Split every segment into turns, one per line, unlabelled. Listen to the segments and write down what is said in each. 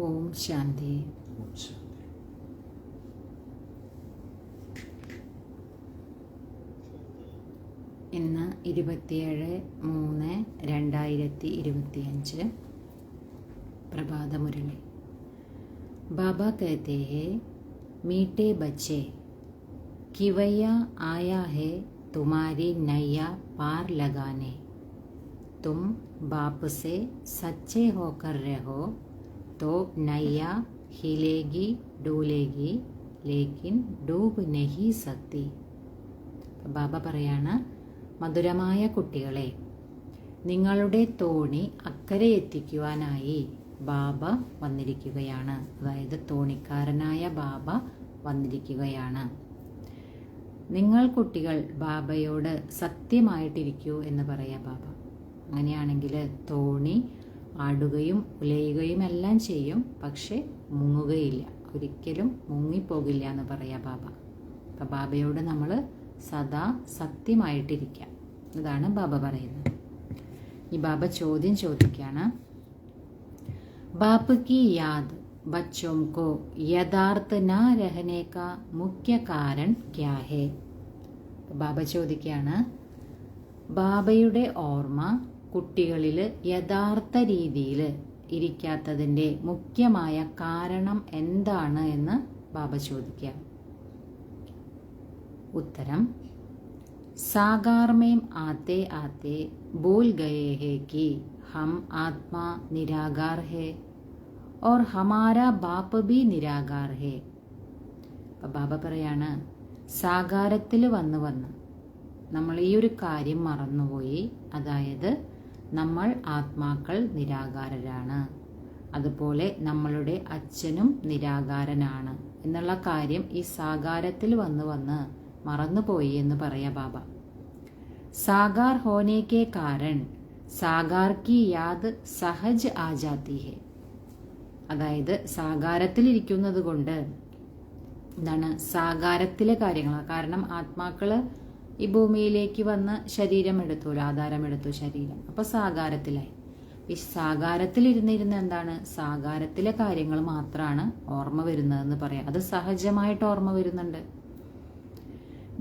ഓം ശാന്തി. ഇന്ന് 27/3/2025 प्रभात मुरली. बाबा कहते हैं, मीठे बच्चे, किवैया आया है तुम्हारी नैया पार लगाने. तुम बाप से सच्चे होकर रहो तो नैया हिलेगी डूलेगी लेकिन डूब नहीं सकती. ബാബ പറയാണ്, മധുരമായ കുട്ടികളെ, നിങ്ങളുടെ തോണി അക്കരെ എത്തിക്കുവാനായി ബാബ വന്നിരിക്കുകയാണ്. അതായത് തോണിക്കാരനായ ബാബ വന്നിരിക്കുകയാണ്. നിങ്ങൾ കുട്ടികൾ ബാബയോട് സത്യമായിട്ടിരിക്കൂ എന്ന് പറയാ ബാബ. അങ്ങനെയാണെങ്കിൽ തോണി ആടുകയും ഉലയുകയും എല്ലാം ചെയ്യും, പക്ഷെ മുങ്ങുകയില്ല, ഒരിക്കലും മുങ്ങിപ്പോകില്ല എന്ന് പറയാ ബാബ. അപ്പം ബാബയോട് നമ്മൾ സദാ സത്യമായിട്ടിരിക്കാം, ഇതാണ് ബാബ പറയുന്നത്. ഈ ബാബ ചോദ്യം ചോദിക്കുകയാണ്, बाप की याद बच्चों को यथार्थ न रहने का मुख्य कारण क्या है? ബാബ ചോദിക്കുകയാണ്, ബാബയുടെ ഓർമ്മ കുട്ടികളിൽ യഥാർത്ഥ രീതിയിൽ ഇരിക്കാത്തതിൻ്റെ മുഖ്യമായ കാരണം എന്താണ് എന്ന് ബാബ ചോദിക്കുക. ഉത്തരം, साकार में आते आते भूल गए हैं कि हम आत्मा निराकार है और हमारा बाप भी निराकार है. ബാബ പറയാണ്, സാകാരത്തിൽ വന്ന് നമ്മൾ ഈ ഒരു കാര്യം മറന്നുപോയി. അതായത് നമ്മൾ ആത്മാക്കൾ നിരാകാരരാണ്, അതുപോലെ നമ്മളുടെ അച്ഛനും നിരാകാരനാണ് എന്നുള്ള കാര്യം ഈ സാകാരത്തിൽ വന്ന് മറന്നുപോയി എന്ന് പറയാ ബാബ. സാകാർ ഹോനെ കെ കാരൺ സാകാർ കി യാദ് സഹജ് ആ ജാതി ഹെ. അതായത് സാകാരത്തിലിരിക്കുന്നത് കൊണ്ട് എന്താണ്, സാകാരത്തിലെ കാര്യങ്ങൾ, കാരണം ആത്മാക്കള് ഈ ഭൂമിയിലേക്ക് വന്ന് ശരീരം എടുത്തു, ആധാരം എടുത്തു ശരീരം, അപ്പൊ സാകാരത്തിലായി. ഈ സാകാരത്തിലിരുന്നിരുന്ന് എന്താണ്, സാകാരത്തിലെ കാര്യങ്ങൾ മാത്രമാണ് ഓർമ്മ വരുന്നതെന്ന് പറയാം. അത് സഹജമായിട്ട് ഓർമ്മ വരുന്നുണ്ട്.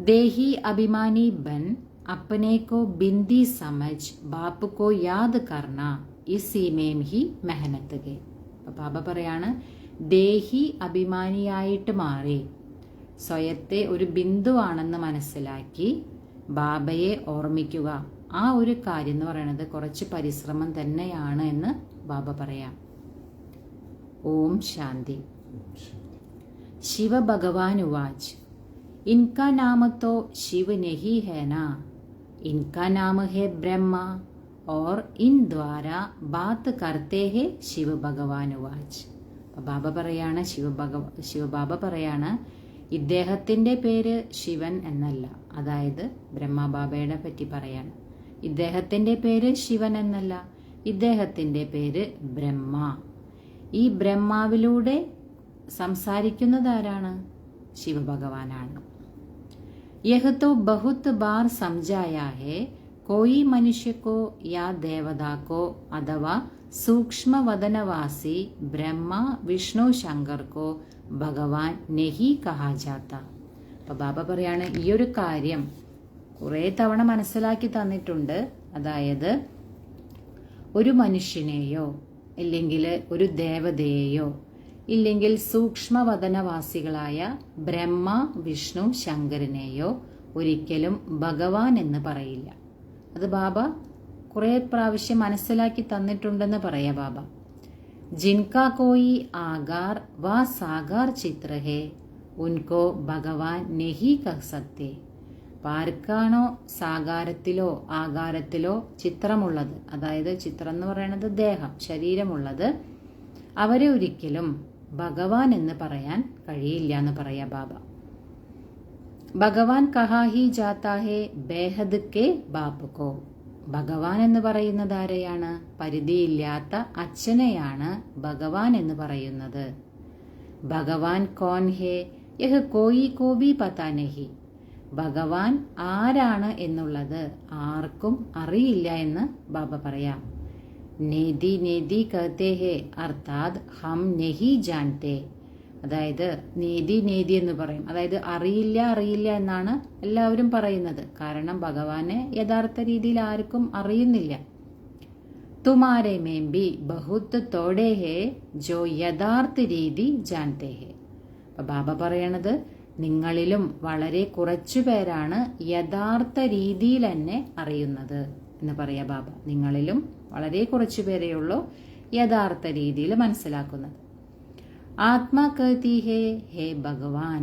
देही अभिमानी बन अपने को बिंदी समझ बाप को याद करना इसी में ही मेहनत गए. ബാബ പറയാണ്, ദേഹി അഭിമാനിയായിട്ട് മാറി സ്വയത്തെ ഒരു ബിന്ദുവാണെന്ന് മനസ്സിലാക്കി ബാബയെ ഓർമ്മിക്കുക. ആ ഒരു കാര്യം എന്ന് പറയുന്നത് കുറച്ച് പരിശ്രമം തന്നെയാണ് എന്ന് ബാബ പറയാം. ഓം ശാന്തി. ശിവ ഭഗവാൻ ഉവാച്ച്, इनका नाम तो शिव नहीं है ना, इनका नाम है ब्रह्मा और इन द्वारा बात करते हैं शिव भगवान वाच. ബാബ പറയാണ്, ശിവബാബ പറയാണ്, ഇദ്ദേഹത്തിന്റെ പേര് ശിവൻ എന്നല്ല. അതായത് ബ്രഹ്മബാബയുടെ പറ്റി പറയാണ്. ഇദ്ദേഹത്തിന്റെ പേര് ശിവൻ എന്നല്ല, ഇദ്ദേഹത്തിന്റെ പേര് ബ്രഹ്മ. ഈ ബ്രഹ്മാവിലൂടെ സംസാരിക്കുന്നത് ആരാണ്? ശിവഭഗവാനാണ്. यह तो बहुत बार समझाया है, कोई मनुष्य को या देवता को अथवा सूक्ष्म वदनवासी ब्रह्मा विष्णु शंकर को ഭഗവാൻ നെഹി കഹാ ജാത്ത. അപ്പൊ ബാബ പറയാണ്, ഈ ഒരു കാര്യം കുറെ തവണ മനസ്സിലാക്കി തന്നിട്ടുണ്ട്. അതായത് ഒരു മനുഷ്യനെയോ ഇല്ലെങ്കിൽ ഒരു ദേവതയെയോ ഇല്ലെങ്കിൽ സൂക്ഷ്മവദനവാസികളായ ബ്രഹ്മ വിഷ്ണു ശങ്കരനെയോ ഒരിക്കലും ഭഗവാൻ എന്ന് പറയില്ല. അത് ബാബ കുറെ പ്രാവശ്യം മനസ്സിലാക്കി തന്നിട്ടുണ്ടെന്ന് പറയാ ബാബ. ജിൻകാ കോയി ആകാർ വാ സാകാർ ചിത്ര ഹേ ഉൻകോ ഭഗവാൻ നെഹി കഹ സക്തേ. ആർക്കാണോ സാകാരത്തിലോ ആകാരത്തിലോ ചിത്രമുള്ളത്, അതായത് ചിത്രം എന്ന് പറയുന്നത് ദേഹം, ശരീരമുള്ളത്, അവരെ ഒരിക്കലും ഭഗവാൻ എന്ന് പറയാൻ കഴിയില്ല എന്ന് പറയാ ബാബ. ഭഗവാൻ കഹാ ഹി ജാത്താ ഹേ ബേഹദ് കെ ബാപ് കോ. ഭഗവാൻ എന്ന് പറയുന്നത് ആരെയാണ്? പരിധിയില്ലാത്ത അച്ഛനെയാണ് ഭഗവാൻ എന്ന് പറയുന്നത്. ഭഗവാൻ കോൻ ഹേ യഹ് കോയി കോ ഭി പതാ നഹി. ഭഗവാൻ ആരാണ് എന്നുള്ളത് ആർക്കും അറിയില്ല എന്ന് ബാബ പറയാം. നേതി നേതി കഹത്തെ ഹേ അർത്ഥാത് ഹം നെഹി ജാൻതേ. അതായത് നേതി നേതി എന്ന് പറയും, അതായത് അറിയില്ല എന്നാണ് എല്ലാവരും പറയുന്നത്. കാരണം ഭഗവാനെ യഥാർത്ഥ രീതിയിൽ ആർക്കും അറിയുന്നില്ല. തുമാരെ മേം ബി ബഹുത് തോടെ ഹേ ജോ യഥാർത്ഥ രീതി ജാൻതേ ഹേ. അപ്പൊ ബാബ പറയണത്, നിങ്ങളിലും വളരെ കുറച്ചു പേരാണ് യഥാർത്ഥ രീതിയിൽ എന്നെ അറിയുന്നത് എന്ന് പറയാ ബാബ. നിങ്ങളിലും വളരെ കുറച്ചു പേരെയുള്ളൂ യഥാർത്ഥ രീതിയിൽ മനസ്സിലാക്കുന്നത്. ആത്മാ കഹതി ഹേ ഹേ ഭഗവാൻ.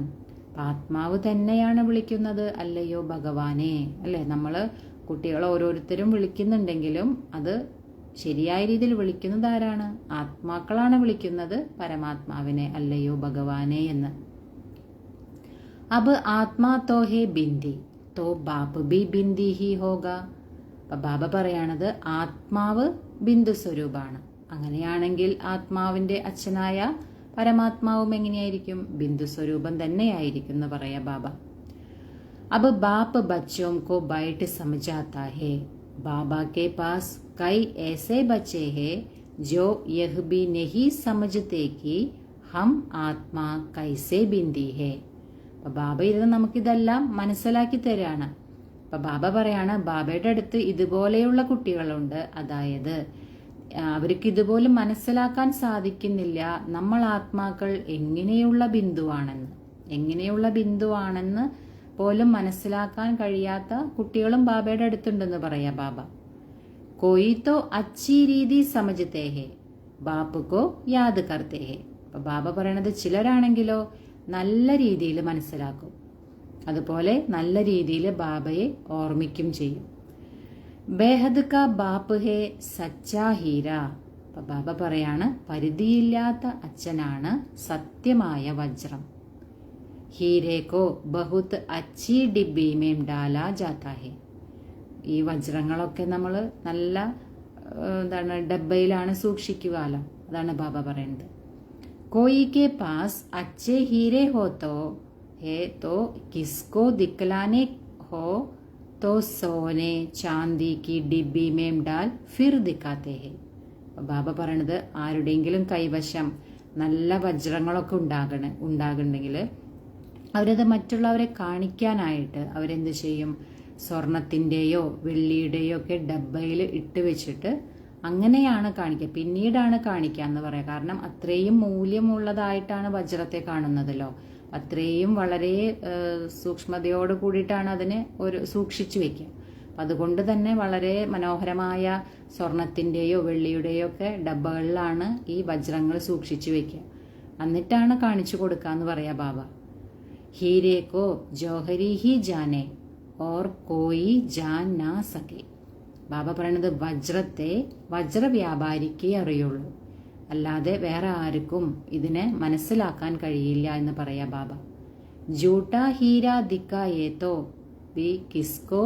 ആത്മാവ് തന്നെയാണ് വിളിക്കുന്നത്, അല്ലയോ ഭഗവാനെ. അല്ലെ, നമ്മള് കുട്ടികളെ ഓരോരുത്തരും വിളിക്കുന്നുണ്ടെങ്കിലും അത് ശരിയായ രീതിയിൽ വിളിക്കുന്നത് ആരാണ്? ആത്മാക്കളാണ് വിളിക്കുന്നത് പരമാത്മാവിനെ, അല്ലയോ ഭഗവാനെ എന്ന്. അബ് ആത്മാ തോ ഹേ ബിന്ദി തോ ബാപ് ബി ബിന്ദി ഹി ഹോഗ. അപ്പൊ ബാബ പറയണത്, ആത്മാവ് ബിന്ദു സ്വരൂപാണ്. അങ്ങനെയാണെങ്കിൽ ആത്മാവിന്റെ അച്ഛനായ പരമാത്മാവും എങ്ങനെയായിരിക്കും? ബിന്ദു സ്വരൂപം തന്നെയായിരിക്കും എന്ന് പറയാ ബാബ. अब बाप बच्चों को बैठ समझाता है, बाबा के पास कई ऐसे बच्चे हैं जो यह भी नहीं समझते कि हम आत्मा कैसे बिंदी है. അപ്പൊ ബാബ ഇരുന്ന് നമുക്കിതെല്ലാം മനസ്സിലാക്കി തരാണ്. അപ്പൊ ബാബ പറയാണ്, ബാബയുടെ അടുത്ത് ഇതുപോലെയുള്ള കുട്ടികളുണ്ട്, അതായത് അവർക്ക് ഇതുപോലും മനസ്സിലാക്കാൻ സാധിക്കുന്നില്ല നമ്മൾ ആത്മാക്കൾ എങ്ങനെയുള്ള ബിന്ദുവാണെന്ന് പോലും മനസ്സിലാക്കാൻ കഴിയാത്ത കുട്ടികളും ബാബയുടെ അടുത്തുണ്ടെന്ന് പറയാ ബാബ. കോയി തോ അച്ചി രീതി സമജ്തേ ഹേ ബാപ്പുക്കോ യാദ് കർത്തേ ഹേ. അപ്പൊ ബാബ പറയണത് ചിലരാണെങ്കിലോ നല്ല രീതിയിൽ മനസ്സിലാക്കും, അതുപോലെ നല്ല രീതിയിൽ ബാബയെ ഓർമ്മിക്കും ചെയ്യും. ബേഹദ് കാ ബാപ്പ് ഹേ സച്ചാ ഹീര. അപ്പൊ ബാബ പറയാണ്, പരിധിയില്ലാത്ത അച്ഛനാണ് സത്യമായ വജ്രം. ഹീരേക്കോ ബഹുത് അച്ചി ഡിബ്ബി മേം ഡാലാ ജാത്താ ഹേ. ഈ വജ്രങ്ങളൊക്കെ നമ്മൾ നല്ല ഡബ്ബയിലാണ് സൂക്ഷിക്കുവാലോ, അതാണ് ബാബ പറയുന്നത്. കോയി കെ പാസ് അച്ഛേ ഹീരെ ഹോത്തോ ഹേ തോ കിസ്കോ ദിക്ലാനെ ഹോ तो सोने चांदी की डिब्बी में डाल फिर दिखाते हैं. ബാബ പറയണത്, ആരുടെയെങ്കിലും കൈവശം നല്ല വജ്രങ്ങളൊക്കെ ഉണ്ടാകുന്നുണ്ടെങ്കിൽ അവരത് മറ്റുള്ളവരെ കാണിക്കാനായിട്ട് അവരെന്ത് ചെയ്യും, സ്വർണത്തിൻ്റെയോ വെള്ളിയുടെയോ ഒക്കെ ഡബ്ബയിൽ ഇട്ട് വെച്ചിട്ട് അങ്ങനെയാണ് കാണിക്കുക, പിന്നീടാണ് കാണിക്കുക എന്ന് പറയാം. കാരണം അത്രയും മൂല്യമുള്ളതായിട്ടാണ് വജ്രത്തെ കാണുന്നതല്ലോ, അത്രയും വളരെ സൂക്ഷ്മതയോട് കൂടിയിട്ടാണ് അതിനെ സൂക്ഷിച്ചു വെക്കുക. അതുകൊണ്ട് തന്നെ വളരെ മനോഹരമായ സ്വർണത്തിൻ്റെയോ വെള്ളിയുടെയോ ഒക്കെ ഡബ്ബകളിലാണ് ഈ വജ്രങ്ങൾ സൂക്ഷിച്ചു വെക്കുക, എന്നിട്ടാണ് കാണിച്ചു കൊടുക്കുക എന്ന് പറയാ ബാബ. ഹീരേക്കോ ജോഹരി ഹി ജാനെ ഓർ കോയി ജാൻ നാ സകെ. ബാബ പറയണത്, വജ്രത്തെ വജ്രവ്യാപാരിക്കേ അറിയുള്ളൂ, അല്ലാതെ വേറെ ആർക്കും ഇതിനെ മനസ്സിലാക്കാൻ കഴിയില്ല എന്ന് പറയാ ബാബ. ജൂട്ടാ ഹീര ദിക്കായേത്തോ ബി കിസ്കോ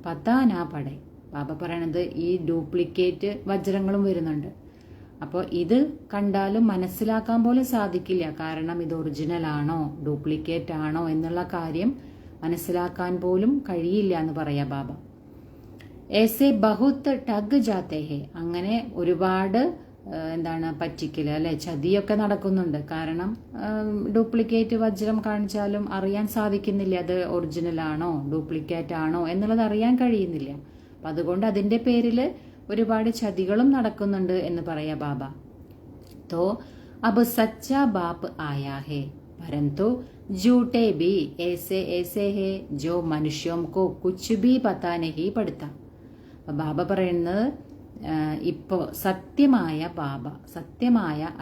പത്താ നാ പടേ. ബാബ പറയണത്, ഈ ഡ്യൂപ്ലിക്കേറ്റ് വജ്രങ്ങളും വരുന്നുണ്ട്. അപ്പോൾ ഇത് കണ്ടാലും മനസ്സിലാക്കാൻ പോലും സാധിക്കില്ല, കാരണം ഇത് ഒറിജിനൽ ആണോ ഡ്യൂപ്ലിക്കേറ്റ് ആണോ എന്നുള്ള കാര്യം മനസ്സിലാക്കാൻ പോലും കഴിയില്ല എന്ന് പറയാ ബാബ. ഏസെ ബഹുത്ത് ടഗ് ജാത്തേ ഹേ. അങ്ങനെ ഒരുപാട് പറ്റിക്കല് അല്ലെ, ചതിയൊക്കെ നടക്കുന്നുണ്ട്. കാരണം ഡ്യൂപ്ലിക്കേറ്റ് വജ്രം കാണിച്ചാലും അറിയാൻ സാധിക്കുന്നില്ല അത് ഒറിജിനൽ ആണോ ഡ്യൂപ്ലിക്കേറ്റ് ആണോ എന്നുള്ളത് അറിയാൻ കഴിയുന്നില്ല. അപ്പൊ അതുകൊണ്ട് അതിന്റെ പേരില് ഒരുപാട് ചതികളും നടക്കുന്നുണ്ട് എന്ന് പറയാ ബാബ. തോ അബ് സച്ചാ ബാപ്പ് ആയാ ഹേ परंतु झूठे भी ऐसे ऐसे है जो मनुष्यों को कुछ भी पता नहीं पड़ता. ബാബ പറയുന്നത്, ഇപ്പോൾ സത്യമായ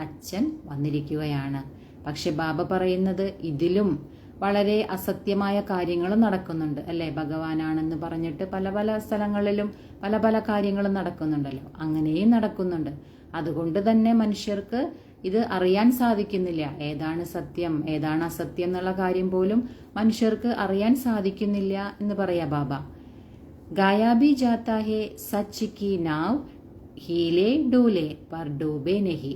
അച്ഛൻ വന്നിരിക്കുകയാണ്. പക്ഷെ ബാബ പറയുന്നത് ഇതിലും വളരെ അസത്യമായ കാര്യങ്ങളും നടക്കുന്നുണ്ട് അല്ലെ. ഭഗവാനാണെന്ന് പറഞ്ഞിട്ട് പല പല സ്ഥലങ്ങളിലും പല പല കാര്യങ്ങളും നടക്കുന്നുണ്ടല്ലോ, അങ്ങനെയും നടക്കുന്നുണ്ട്. അതുകൊണ്ട് തന്നെ മനുഷ്യർക്ക് ഇത് അറിയാൻ സാധിക്കുന്നില്ല, ഏതാണ് സത്യം ഏതാണ് അസത്യം എന്നുള്ള കാര്യം പോലും മനുഷ്യർക്ക് അറിയാൻ സാധിക്കുന്നില്ല എന്ന് പറയാ ബാബ. ഗായാബി ജാത്താ ഹേ സച്ച് കി നാവ് ഹീലെ ഡൂലെ പർ ഡൂബേ നെഹി.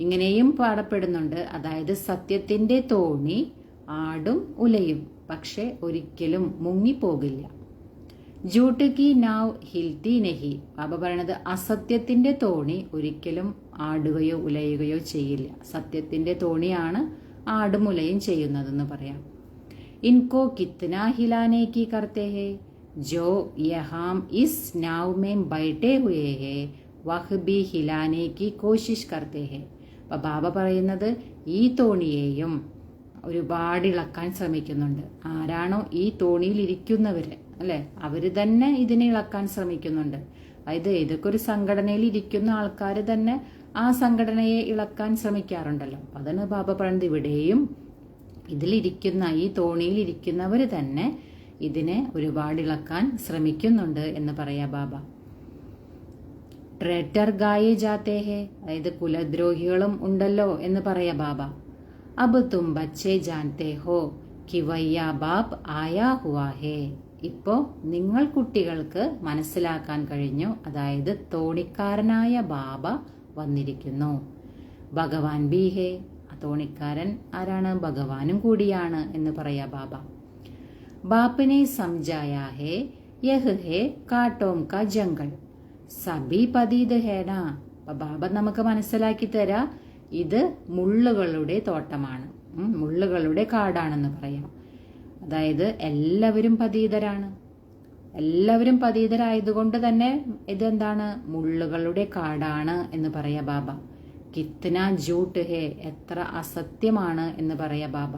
ഇങ്ങനെയും പാടപ്പെടുന്നുണ്ട്, അതായത് സത്യത്തിന്റെ തോണി ആടും ഉലയും, പക്ഷെ ഒരിക്കലും മുങ്ങിപ്പോകില്ല. ജൂട്ട് കി നാവ് ഹിൽത്തി നെഹി. ബാബ പറയണത്, അസത്യത്തിന്റെ തോണി ഒരിക്കലും ആടുകയോ ഉലയുകയോ ചെയ്യില്ല, സത്യത്തിന്റെ തോണിയാണ് ആടും ഉലയും ചെയ്യുന്നതെന്ന് പറയാം. ഇൻകോ കിത്ന ഹിലാനെ കി കർത്തേ ഹേ जो यहां इस नाव में बैठे हुए हैं वह भी हिलाने की कोशिश करते हैं. അപ്പൊ ബാബ പറയുന്നത്, ഈ തോണിയെയും ഒരുപാട് ഇളക്കാൻ ശ്രമിക്കുന്നുണ്ട്. ആരാണോ ഈ തോണിയിൽ ഇരിക്കുന്നവര് അല്ലെ, അവര് തന്നെ ഇതിനെ ഇളക്കാൻ ശ്രമിക്കുന്നുണ്ട്. അതായത് ഇതൊക്കെ ഒരു സംഘടനയിൽ ഇരിക്കുന്ന ആൾക്കാർ തന്നെ ആ സംഘടനയെ ഇളക്കാൻ ശ്രമിക്കാറുണ്ടല്ലോ. അതാണ് ബാബ പറയുന്നത്, ഇവിടെയും ഇതിലിരിക്കുന്ന ഈ തോണിയിൽ ഇരിക്കുന്നവര് തന്നെ ഇതിനെ ഒരുപാട് ഇളക്കാൻ ശ്രമിക്കുന്നുണ്ട് എന്ന് പറയാ ബാബ. ട്രേറ്റർ ഗായേ ജാത്തേ ഹേ, അതായത് കുലദ്രോഹികളും ഉണ്ടല്ലോ എന്ന് പറയാ ബാബ. അബ് തും ബച്ചേ ജാൻതേ ഹോ കി വയ്യാ ബാപ്പ് ആയാ ഹുവാ ഹേ. ഇപ്പോ നിങ്ങൾ കുട്ടികൾക്ക് മനസ്സിലാക്കാൻ കഴിഞ്ഞു, അതായത് തോണിക്കാരനായ ബാബ വന്നിരിക്കുന്നു. ഭഗവാൻ ബി ഹേ, തോണിക്കാരൻ ആരാണ്, ഭഗവാനും കൂടിയാണ് എന്ന് പറയാ ബാബ. ബാപ്പിനെ സംജായാ ഹേ യഹ് ഹേ കാട്ടോം കാ ജംഗൾ സബി പതീത് ഹേന. ബാബ നമുക്ക് മനസ്സിലാക്കി തരാ, ഇത് മുള്ളുകളുടെ തോട്ടമാണ്, മുള്ളുകളുടെ കാടാണെന്ന് പറയാം. അതായത് എല്ലാവരും പതീതരാണ്. എല്ലാവരും പതീതരായതുകൊണ്ട് തന്നെ ഇതെന്താണ്, മുള്ളുകളുടെ കാടാണ് എന്ന് പറയാ ബാബ. കിത്ന ജൂട്ട് ഹേ, എത്ര അസത്യമാണ് എന്ന് പറയാ ബാബ.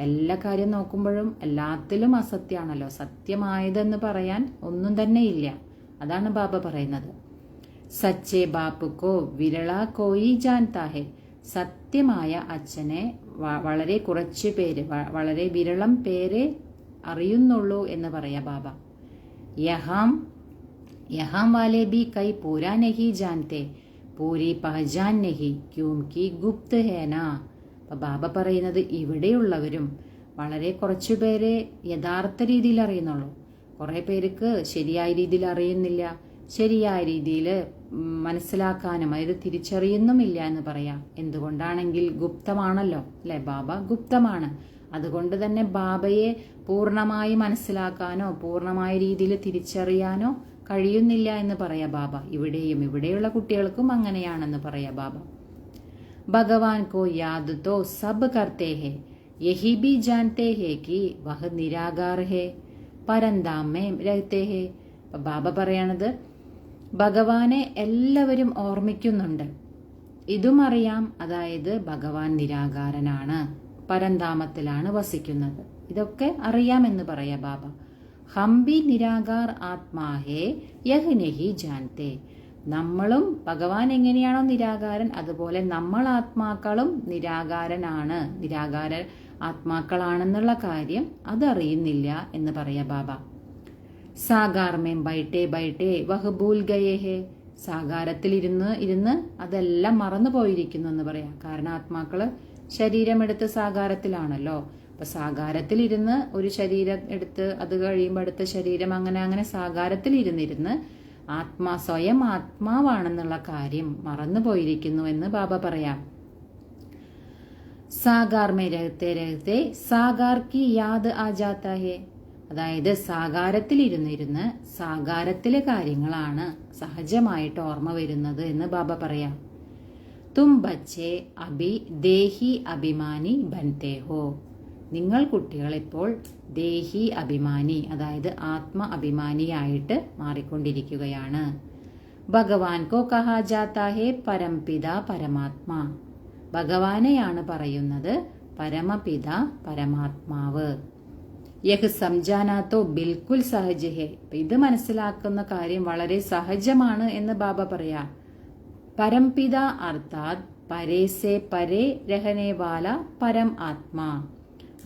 എല്ലാ കാര്യം നോക്കുമ്പോഴും എല്ലാത്തിലും അസത്യമാണല്ലോ. സത്യമായതെന്ന് പറയാൻ ഒന്നും തന്നെ ഇല്ല. അതാണ് ബാബ പറയുന്നത്. സച്ചേ ബാപ്പുക്കോ വിരള കോയി ജാൻതാ ഹേ, സത്യമായ അച്ഛനെ വളരെ കുറച്ച് പേര്, വളരെ വിരളം പേരെ അറിയുന്നുള്ളൂ എന്ന് പറയാ ബാബ. യഹാം വാലെ ബി കൈ പൂരാ നഹി ജാൻതേ, പൂരി പഹചാൻ നഹി ക്യൂംകി ഗുപ്ത് ഹേന. അപ്പൊ ബാബ പറയുന്നത് ഇവിടെയുള്ളവരും വളരെ കുറച്ചു പേരെ യഥാർത്ഥ രീതിയിൽ അറിയുന്നുള്ളൂ. കുറെ പേർക്ക് ശരിയായ രീതിയിൽ അറിയുന്നില്ല, ശരിയായ രീതിയിൽ മനസ്സിലാക്കാനും അതായത് തിരിച്ചറിയുന്നുമില്ല എന്ന് പറയാം. എന്തുകൊണ്ടാണെങ്കിൽ ഗുപ്തമാണല്ലോ അല്ലെ, ബാബ ഗുപ്തമാണ്. അതുകൊണ്ട് തന്നെ ബാബയെ പൂർണ്ണമായി മനസ്സിലാക്കാനോ പൂർണ്ണമായ രീതിയിൽ തിരിച്ചറിയാനോ കഴിയുന്നില്ല എന്ന് പറയാ ബാബ. ഇവിടെയുള്ള കുട്ടികൾക്കും അങ്ങനെയാണെന്ന് പറയാ ബാബ. ഭഗവാൻ കോ യാദ് തോ സബ് കർത്തേ ഹേ, യഹി ബി ജാൻതേ ഹേ കി വഹ് നിരാകാർ ഹേ, പരന്താം മേ രഹ്തേ ഹേ. ബാബ പറയണത് ഭഗവാനെ എല്ലാവരും ഓർമ്മിക്കുന്നുണ്ട്, ഇതും അറിയാം, അതായത് ഭഗവാൻ നിരാകാരനാണ്, പരന്താമത്തിലാണ് വസിക്കുന്നത്. ഇതൊക്കെ അറിയാമെന്ന് പറയാ ബാബ. ഹംബി നിരാകാർ ആത്മാഹേ യഹ് നഹി ജാൻതേ, നമ്മളും ഭഗവാൻ എങ്ങനെയാണോ നിരാകാരൻ അതുപോലെ നമ്മൾ ആത്മാക്കളും നിരാകാരനാണ്, നിരാകാര ആത്മാക്കളാണെന്നുള്ള കാര്യം അതറിയുന്നില്ല എന്ന് പറയാ ബാബ. സാഗാർ മേം ബൈട്ടേ ബൈട്ടേ വഹ് ഭൂൽ ഗയേ ഹേ, സാഗാരത്തിൽ ഇരുന്ന് അതെല്ലാം മറന്നു പോയിരിക്കുന്നു എന്ന് പറയാം. കാരണം ആത്മാക്കള് ശരീരമെടുത്ത് സാഗാരത്തിലാണല്ലോ. അപ്പൊ സാഗാരത്തിൽ ഇരുന്ന് ഒരു ശരീരം എടുത്ത് അത് കഴിയുമ്പോൾ അടുത്ത ശരീരം അങ്ങനെ സാഗാരത്തിൽ ഇരുന്നിരുന്ന് സ്വയം ആത്മാവാണെന്നുള്ള കാര്യം മറന്നു പോയിരിക്കുന്നു എന്ന് ബാബ പറയാം. സാഗാർ മേ രഹത്തെ രഹത്തെ സാഗാർ കി യാദ് ആ ജാത്താ ഹേ, അതായത് സാഗാരത്തിൽ ഇരുന്നിരുന്ന് സാഗാരത്തിലെ കാര്യങ്ങളാണ് സഹജമായിട്ട് ഓർമ്മ വരുന്നത് എന്ന് ബാബ പറയാം. തും ബച്ചേ അഭി ദേഹി അഭിമാനി ബൻതേ ഹോ, നിങ്ങൾ കുട്ടികൾ ഇപ്പോൾ ദേഹി അഭിമാനി അതായത് ആത്മ അഭിമാനിയായിട്ട് മാറിക്കൊണ്ടിരിക്കുകയാണ്. ഭഗവാൻ കോ കഹാ ജാത്താ ഹേ പരംപിത പരമാത്മാ, ഭഗവാനെയാണ് പറയുന്നത് പരമപിത പരമാത്മാവ്. യഹ് സംജാനാത്തോ ബിൽക്കുൽ സഹജ് ഹേ, ഇത് മനസ്സിലാക്കുന്ന കാര്യം വളരെ സഹജമാണ് എന്ന് ബാബ പറയാ. പരംപിത അർത്ഥാത് പരേസെ പരേ രഹനെ വാല പരം ആത്മാ,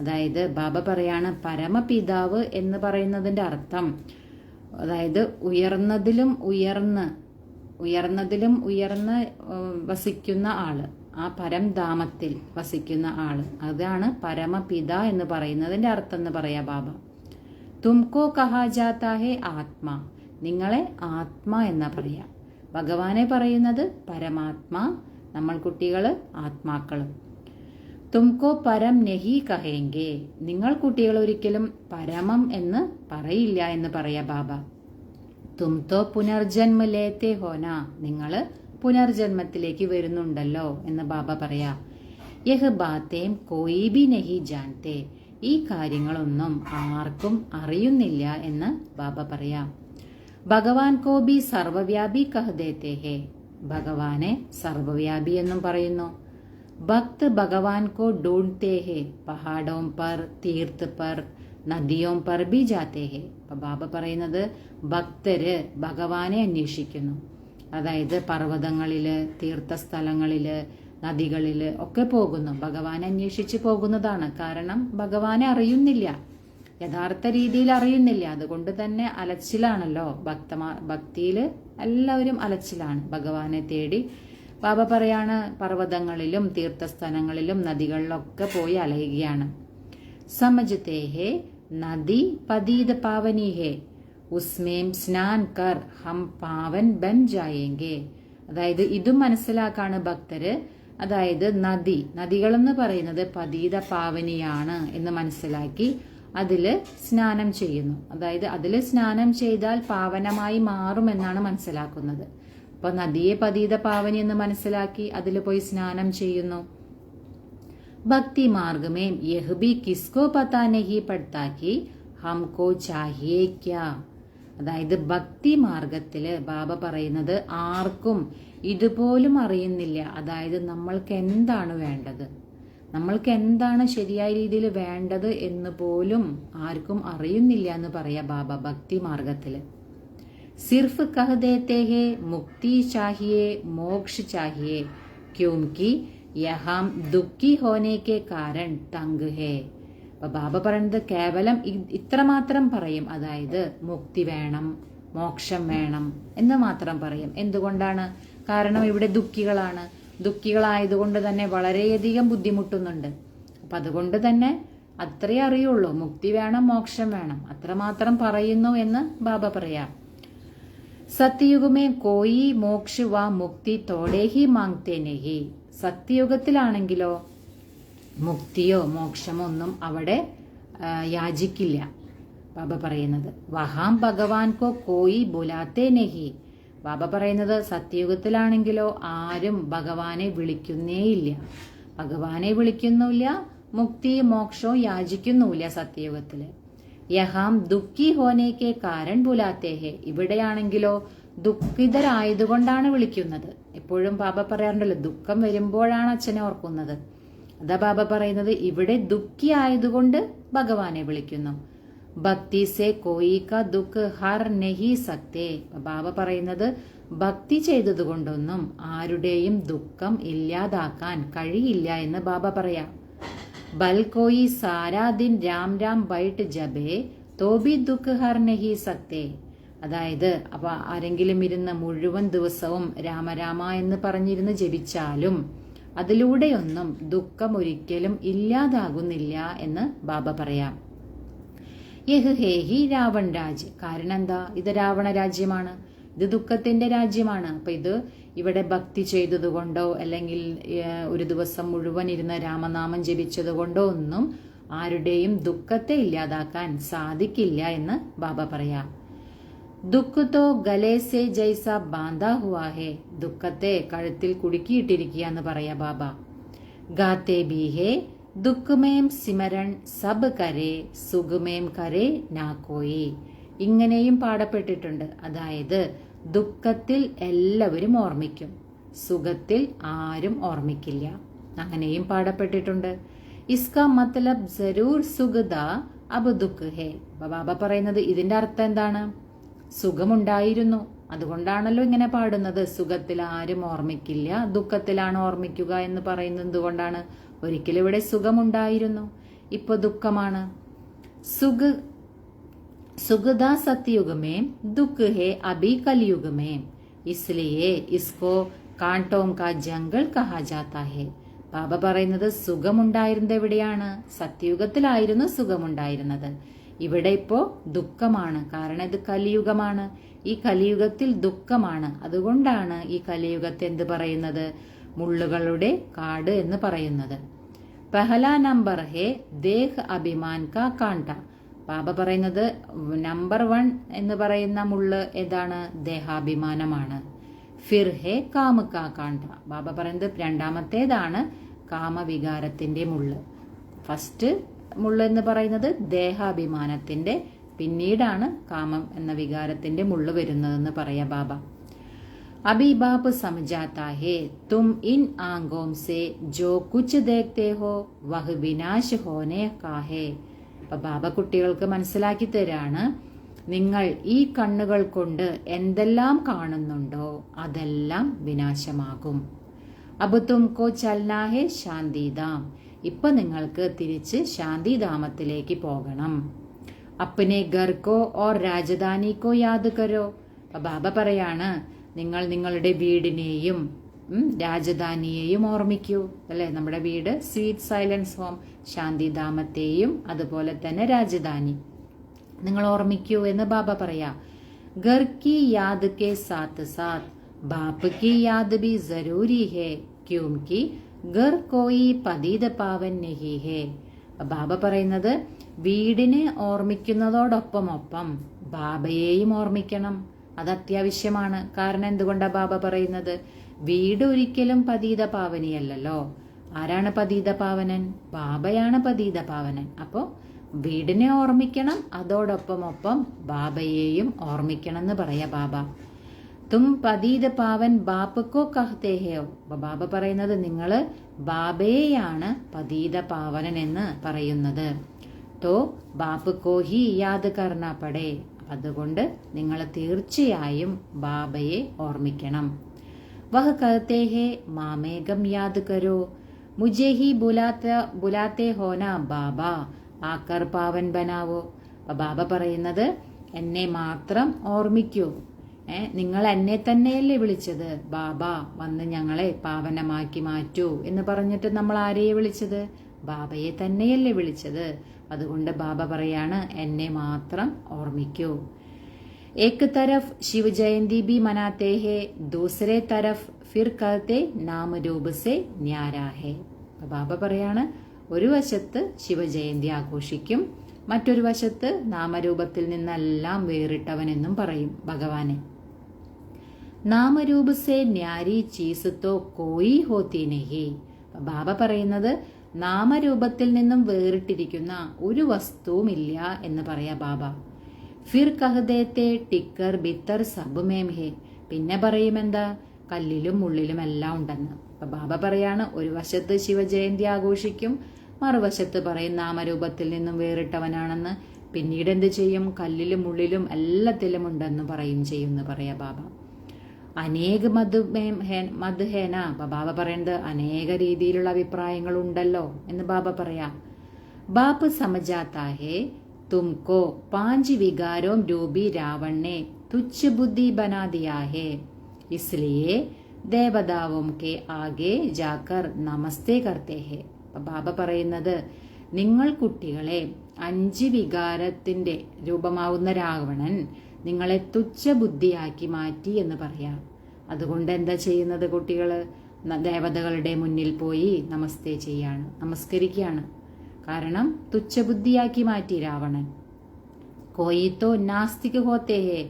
അതായത് ബാബ പറയാണ് പരമപിതാവ് എന്ന് പറയുന്നതിന്റെ അർത്ഥം അതായത് ഉയർന്നതിലും ഉയർന്ന് വസിക്കുന്ന ആള്, ആ പരംധാമത്തിൽ വസിക്കുന്ന ആള്, അതാണ് പരമപിത എന്ന് പറയുന്നതിന്റെ അർത്ഥം എന്ന് പറയാ ബാബ. തുംകോ കഹാ ജാത്താ ഹേ ആത്മാ, നിങ്ങളെ ആത്മാ എന്നാ പറയാ. ഭഗവാനെ പറയുന്നത് പരമാത്മാ, നമ്മൾ കുട്ടികള് ആത്മാക്കളും. തുംകോ പരം നഹി കഹേങ്കെ, നിങ്ങൾ കുട്ടികൾ ഒരിക്കലും പരമം എന്ന് പറയില്ല എന്ന് പറയാ ബാബ. തും തോ പുനർജന്മ ലേത്തെ ഹോന, നിങ്ങള് പുനർജന്മത്തിലേക്ക് വരുന്നുണ്ടല്ലോ എന്ന് ബാബ പറയാ. യഹ് ബാത്തേം കോയി ബി നഹി ജാൻതേ, ഈ കാര്യങ്ങളൊന്നും ആർക്കും അറിയുന്നില്ല എന്ന് ബാബ പറയാ. ഭഗവാൻ കോ ബി സർവവ്യാപി കഹ് ദേത്തേ ഹേ, ഭഗവാനെ സർവവ്യാപി എന്നും പറയുന്നു. ഭക്ത് ഭഗവാൻ കോ ഡൂണ്ട്തേ ഹേ, പഹാഡോം പർ തീർത്ത് പർ നദിയോം പർ ബി ജാത്തേ ഹേ. അപ്പൊ ബാബ പറയുന്നത് ഭക്തര് ഭഗവാനെ അന്വേഷിക്കുന്നു, അതായത് പർവ്വതങ്ങളില് തീർത്ഥസ്ഥലങ്ങളില് നദികളില് ഒക്കെ പോകുന്നു, ഭഗവാനെ അന്വേഷിച്ച് പോകുന്നതാണ്. കാരണം ഭഗവാനെ അറിയുന്നില്ല, യഥാർത്ഥ രീതിയിൽ അറിയുന്നില്ല. അതുകൊണ്ട് തന്നെ അലച്ചിലാണല്ലോ ഭക്തിയില് എല്ലാവരും അലച്ചിലാണ് ഭഗവാനെ തേടി. ബാബ പറയാണ് പർവ്വതങ്ങളിലും തീർത്ഥസ്ഥലങ്ങളിലും നദികളിലൊക്കെ പോയി അലയുകയാണ്. സമജ്തേ ഹേ നദി പതീത പാവനി ഹേ, ഉസ്മേം സ്നാൻ കർ ഹം പാവൻ ബൻ ജായേങ്കെ, അതായത് ഇതും മനസ്സിലാക്കാണ് ഭക്തര്. അതായത് നദികളെന്ന് പറയുന്നത് പതീത പാവനിയാണ് എന്ന് മനസ്സിലാക്കി അതില് സ്നാനം ചെയ്യുന്നു. അതായത് അതില് സ്നാനം ചെയ്താൽ പാവനമായി മാറുമെന്നാണ് മനസ്സിലാക്കുന്നത്. അപ്പൊ നദിയെ പതീത പാവനി എന്ന് മനസ്സിലാക്കി അതിൽ പോയി സ്നാനം ചെയ്യുന്നു. ഭക്തി മാർഗ में यह भी किसको पता नहीं पड़ता कि हमको चाहिए क्या. അതായത് ഭക്തി മാർഗത്തില് ബാബ പറയുന്നത് ആർക്കും ഇതുപോലും അറിയുന്നില്ല. അതായത് നമ്മൾക്ക് എന്താണ് വേണ്ടത്, നമ്മൾക്ക് എന്താണ് ശരിയായ രീതിയിൽ വേണ്ടത് എന്ന് പോലും ആർക്കും അറിയുന്നില്ല എന്ന് പറയാ ബാബ ഭക്തി മാർഗത്തില്. സിർഫ് കഹ ദേത്തെ ഹേ മുക്തി ചാഹിയേ മോക്ഷ ചാഹിയേ ക്യോंकि യഹാം ദുഃഖി ഹോനെ കെ കാരൺ തംഗ് ഹേ. അപ്പൊ ബാബ പറയുന്നത് കേവലം ഇത്രമാത്രം പറയും, അതായത് മുക്തി വേണം, മോക്ഷം വേണം എന്ന് മാത്രം പറയും. എന്തുകൊണ്ടാണ്? കാരണം ഇവിടെ ദുഃഖികളാണ്. ദുഃഖികളായതുകൊണ്ട് തന്നെ വളരെയധികം ബുദ്ധിമുട്ടുന്നുണ്ട്. അപ്പൊ അതുകൊണ്ട് തന്നെ അത്രേ അറിയുള്ളൂ, മുക്തി വേണം, മോക്ഷം വേണം, അത്രമാത്രം പറയുന്നു എന്ന് ബാബ പറയാം. സത്യയുഗമേ കോയി മോക്ഷ വ മുക്തി തോടെ ഹി മാങ്തേ നഹി. സത്യയുഗത്തിലാണെങ്കിലോ മുക്തിയോ മോക്ഷമോ ഒന്നും അവിടെ യാചിക്കില്ല. ബാബ പറയുന്നത് വഹാം ഭഗവാൻ കോ കോയി ബുലാത്തേ നഹി. ബാബ പറയുന്നത് സത്യയുഗത്തിലാണെങ്കിലോ ആരും ഭഗവാനെ വിളിക്കുന്നേയില്ല, ഭഗവാനെ വിളിക്കുന്നില്ല, മുക്തി മോക്ഷവും യാചിക്കുന്നുമില്ല സത്യയുഗത്തില്. യഹാം ദുഃഖി ഹോനേക്കെ കാരൺ ബുലാത്തേ ഹേ. ഇവിടെയാണെങ്കിലോ ദുഃഖിതരായതുകൊണ്ടാണ് വിളിക്കുന്നത്. എപ്പോഴും ബാബ പറയാറുണ്ടല്ലോ, ദുഃഖം വരുമ്പോഴാണ് അച്ഛനെ ഓർക്കുന്നത്. അതാ ബാബ പറയുന്നത് ഇവിടെ ദുഃഖി ആയതുകൊണ്ട് ഭഗവാനെ വിളിക്കുന്നു. ഭക്തി സെ കോയി കാ ദുഃഖ് ഹർ നഹി സക്തേ. ബാബ പറയുന്നത് ഭക്തി ചെയ്തതുകൊണ്ടൊന്നും ആരുടെയും ദുഃഖം ഇല്ലാതാക്കാൻ കഴിയില്ല എന്ന് ബാബ പറയാം. ബൽ കോയി സാരാ ദിൻ രാം രാം ബൈട്ട് ജബേ തോബി ദുഃഖ് ഹർ നഹി സക്തേ. അതായത് അപ്പൊ ആരെങ്കിലും ഇരുന്ന് മുഴുവൻ ദിവസവും രാമരാമ എന്ന് പറഞ്ഞിരുന്ന് ജപിച്ചാലും അതിലൂടെയൊന്നും ദുഃഖം ഒരിക്കലും ഇല്ലാതാകുന്നില്ല എന്ന് ബാബ പറയാം. യഹ് ഹേഹി രാവൺ രാജ്. കാരണം എന്താ? ഇത് രാവണ രാജ്യമാണ്, ഇത് ദുഃഖത്തിന്റെ രാജ്യമാണ്. അപ്പൊ ഇത് ഇവിടെ ഭക്തി ചെയ്തതുകൊണ്ടോ അല്ലെങ്കിൽ ഒരു ദിവസം മുഴുവൻ ഇരുന്ന് രാമനാമം ജപിച്ചതുകൊണ്ടോ ഒന്നും ആരുടെയും ദുഃഖത്തെ ഇല്ലാതാക്കാൻ സാധിക്കില്ല എന്ന് ബാബ പറയാം. ദുഃഖ് തോ ഗലേ സേ ജൈസ ബാന്ധാ ഹുവാ ഹേ. ദുഃഖത്തെ കഴുത്തിൽ കുടുക്കിയിട്ടിരിക്കുക എന്ന് പറയാ ബാബ. ഗാത്തേ ബി ഹേ ദുഃഖമേം സിമരൺ സബ് കരേ സുഖമേം കരേ നാ കോയി. ഇങ്ങനെയും പാടപ്പെട്ടിട്ടുണ്ട്. അതായത് ദുഃഖത്തിൽ എല്ലാവരും ഓർമ്മിക്കും, സുഖത്തിൽ ആരും ഓർമ്മിക്കില്ല. അങ്ങനെയും പാടപ്പെട്ടിട്ടുണ്ട്. ഇസ്കാ മത്ലബ് ജരൂർ സുഖദ അബ് ദുഃഖ് ഹേ. ബാബ പറയുന്നത് ഇതിന്റെ അർത്ഥം എന്താണ്? സുഖമുണ്ടായിരുന്നു, അതുകൊണ്ടാണല്ലോ ഇങ്ങനെ പാടുന്നത്. സുഖത്തിൽ ആരും ഓർമ്മിക്കില്ല, ദുഃഖത്തിലാണ് ഓർമ്മിക്കുക എന്ന് പറയുന്നത് എന്തുകൊണ്ടാണ്? ഒരിക്കലും ഇവിടെ സുഖമുണ്ടായിരുന്നു, ഇപ്പൊ ദുഃഖമാണ്. സുഖദ സത്യയുഗമേം ദുഃഖ് ഹേ അഭി കലിയുഗമേം ഇസ്ലിയേ ഇസ്കോ കാണ്ടോം കാ ജംഗൾ കഹാ ജാതാ ഹേ. ബാബ പറയുന്നത് സുഖമുണ്ടായിരുന്നത് എവിടെയാണ്? സത്യയുഗത്തിലായിരുന്നു സുഖമുണ്ടായിരുന്നത്. ഇവിടെ ഇപ്പോ ദുഃഖമാണ്. കാരണം ഇത് കലിയുഗമാണ്. ഈ കലിയുഗത്തിൽ ദുഃഖമാണ്. അതുകൊണ്ടാണ് ഈ കലിയുഗത്തെ എന്ത് പറയുന്നത്? മുള്ളുകളുടെ കാട് എന്ന് പറയുന്നത്. പെഹല നമ്പർ ഹേ ദേഹ് അഭിമാൻ കാ കാണ്ട. ബാബ പറയുന്നത് നമ്പർ 1 എന്ന് പറയുന്ന മുള്ള് ഏതാണ്? ദേഹാഭിമാനമാണ്. ഫിർ ഹേ കാമ കാ കാണ്ട. ബാബ പറയുന്നത് രണ്ടാമത്തേതാണ് കാമവികാരത്തിന്റെ മുള്ള്. ഫസ്റ്റ് മുള്ള് എന്ന് പറയുന്നത് ദേഹാഭിമാനത്തിന്റെ, പിന്നീടാണ് കാമം എന്ന വികാരത്തിന്റെ മുള്ള് വരുന്നതെന്ന് പറയാ ബാബ. अभी बाप समझाता है तुम इन आंखों से जो कुछ देखते हो वह विनाश होने का है. അപ്പൊ ബാബ കുട്ടികൾക്ക് മനസ്സിലാക്കി തരാണ്, നിങ്ങൾ ഈ കണ്ണുകൾ കൊണ്ട് എന്തെല്ലാം കാണുന്നുണ്ടോ അതെല്ലാം വിനാശമാകും. അബ് തുംകോ ചൽനാ ഹേ ശാന്തിധാം. ഇപ്പൊ നിങ്ങൾക്ക് തിരിച്ച് ശാന്തിധാമത്തിലേക്ക് പോകണം. അപ്പനെ ഘർക്കോ ഓർ രാജധാനിക്കോ യാദ് കരോ. ബാബ പറയാണ്, നിങ്ങൾ നിങ്ങളുടെ വീടിനെയും രാജധാനിയെയും ഓർമ്മിക്കൂ. അല്ലെ, നമ്മുടെ വീട് സ്വീറ്റ് സൈലൻസ് ഹോം, ശാന്തിധാമത്തെയും അതുപോലെ തന്നെ രാജധാനി നിങ്ങൾ ഓർമ്മിക്കൂ എന്ന് ബാബ പറയാ. ഘർ കി യാദ് കെ സാത്ത് സാത്ത് ബാപ്പ് കി യാദ് ബി ജരൂരി ഹേ ക്യോंकि ഘർ കോയി പതീത പാവൻ നഹി ഹേ. ബാബ പറയുന്നത് വീടിനെ ഓർമ്മിക്കുന്നതോടൊപ്പം ബാബയെയും ഓർമ്മിക്കണം. അത് അത്യാവശ്യമാണ്. കാരണം എന്തുകൊണ്ടാ ബാബ പറയുന്നത്? വീട് ഒരിക്കലും പതീത പാവനിയല്ലല്ലോ. ആരാണ് പതീത പാവനൻ? ബാബയാണ് പതീത പാവനൻ. അപ്പോൾ വീടിനെ ഓർമ്മിക്കണം, അതോടൊപ്പം ബാബയെയും ഓർമ്മിക്കണം എന്ന് പറയാ ബാബ. തും പതീത പാവൻ ബാപ്പക്കോ കഹ്തേ ഹോ. ബാബ പറയുന്നത് നിങ്ങൾ ബാബയെയാണ് പതീത പാവനൻ എന്ന് പറയുന്നത്. തോ ബാപ്പക്കോ ഹി യാദ് കർണ പടേ. അതുകൊണ്ട് നിങ്ങൾ തീർച്ചയായും ബാബയെ ഓർമ്മിക്കണം. വഹ് കഹ്തേ ഹേ മാമേകം യാദ് കരോ മുझे ही ബുലാത്തെ ഹോന ബാബ ആക്കർ പാവൻ ബനാവോ. ബാബ പറയുന്നത് എന്നെ മാത്രം ഓർമ്മിക്കൂ. നിങ്ങൾ എന്നെ തന്നെയല്ലേ വിളിച്ചത്? ബാബ വന്ന് ഞങ്ങളെ പാവനമാക്കി മാറ്റൂ എന്ന് പറഞ്ഞിട്ട് നമ്മൾ ആരെയെ വിളിച്ചത്? ബാബയെ തന്നെയല്ലേ വിളിച്ചത്. അതുകൊണ്ട് ബാബ പറയാണ് എന്നെ മാത്രം ഓർമ്മിക്കൂ. एक तरफ शिव जयंती भी मनाते हैं, दूसरे तरफ फिर कहते नाम रूप से न्यारा है. ബാബ പറയാണ് ഒരു വശത്ത് ശിവജയന്തി ആഘോഷിക്കും, മറ്റൊരു വശത്ത് നാമരൂപത്തിൽ നിന്നെല്ലാം വേറിട്ടവനെന്നും പറയും ഭഗവാനെ. നാമരൂപ സേ ന്യാരി ചീസ് തോ കോയി ഹോത്തി നഹി. ബാബ പറയുന്നത് നാമരൂപത്തിൽ നിന്നും വേറിട്ടിരിക്കുന്ന ഒരു വസ്തുവുമില്ല എന്ന് പറയാ ബാബ. ഫിർ കഹ്ദേത്തെ ടിക്കർ ബിത്തർ സബ് മേം ഹേ. പിന്നെ പറയുമെന്താ? കല്ലിലും മുള്ളിലും എല്ലാം ഉണ്ടെന്ന്. അപ്പൊ ബാബ പറയാണ് ഒരു വശത്ത് ശിവജയന്തി ആഘോഷിക്കും, മറുവശത്ത് പറയും നാമരൂപത്തിൽ നിന്നും വേറിട്ടവനാണെന്ന്. പിന്നീട് എന്ത് ചെയ്യും? കല്ലിലും മുള്ളിലും എല്ലാത്തിലും ഉണ്ടെന്ന് പറയും ചെയ്യുമെന്ന് പറയാ ബാബ. അനേക മധുഹേന. ബാബ പറയുന്നത് അനേക രീതിയിലുള്ള അഭിപ്രായങ്ങൾ ഉണ്ടല്ലോ എന്ന് ബാബ പറയാ. ബാപ്പ് സമജാത്താ ഹേ तुमको 5 विकारों रूपी रावण ने तुच्छ बुद्धि बना दिया है, इसलिए देवताओं के आगे जाकर नमस्ते करते हैं. ബാബ പറയുന്നത് നിങ്ങൾ കുട്ടികളെ 5 വികാരത്തിന്റെ രൂപമാവുന്ന രാവണൻ നിങ്ങളെ തുച്ഛ ബുദ്ധിയാക്കി മാറ്റി എന്ന് പറയാം. അതുകൊണ്ട് എന്താ ചെയ്യുന്നത്? കുട്ടികള് ദേവതകളുടെ മുന്നിൽ പോയി നമസ്തേ ചെയ്യാണ്, നമസ്കരിക്കുകയാണ്. കാരണം തുച്ഛബുദ്ധിയാക്കി മാറ്റി രാവണൻ. കോയിത്തോ നാസ്തിക് ഹോത്തേ ഹേ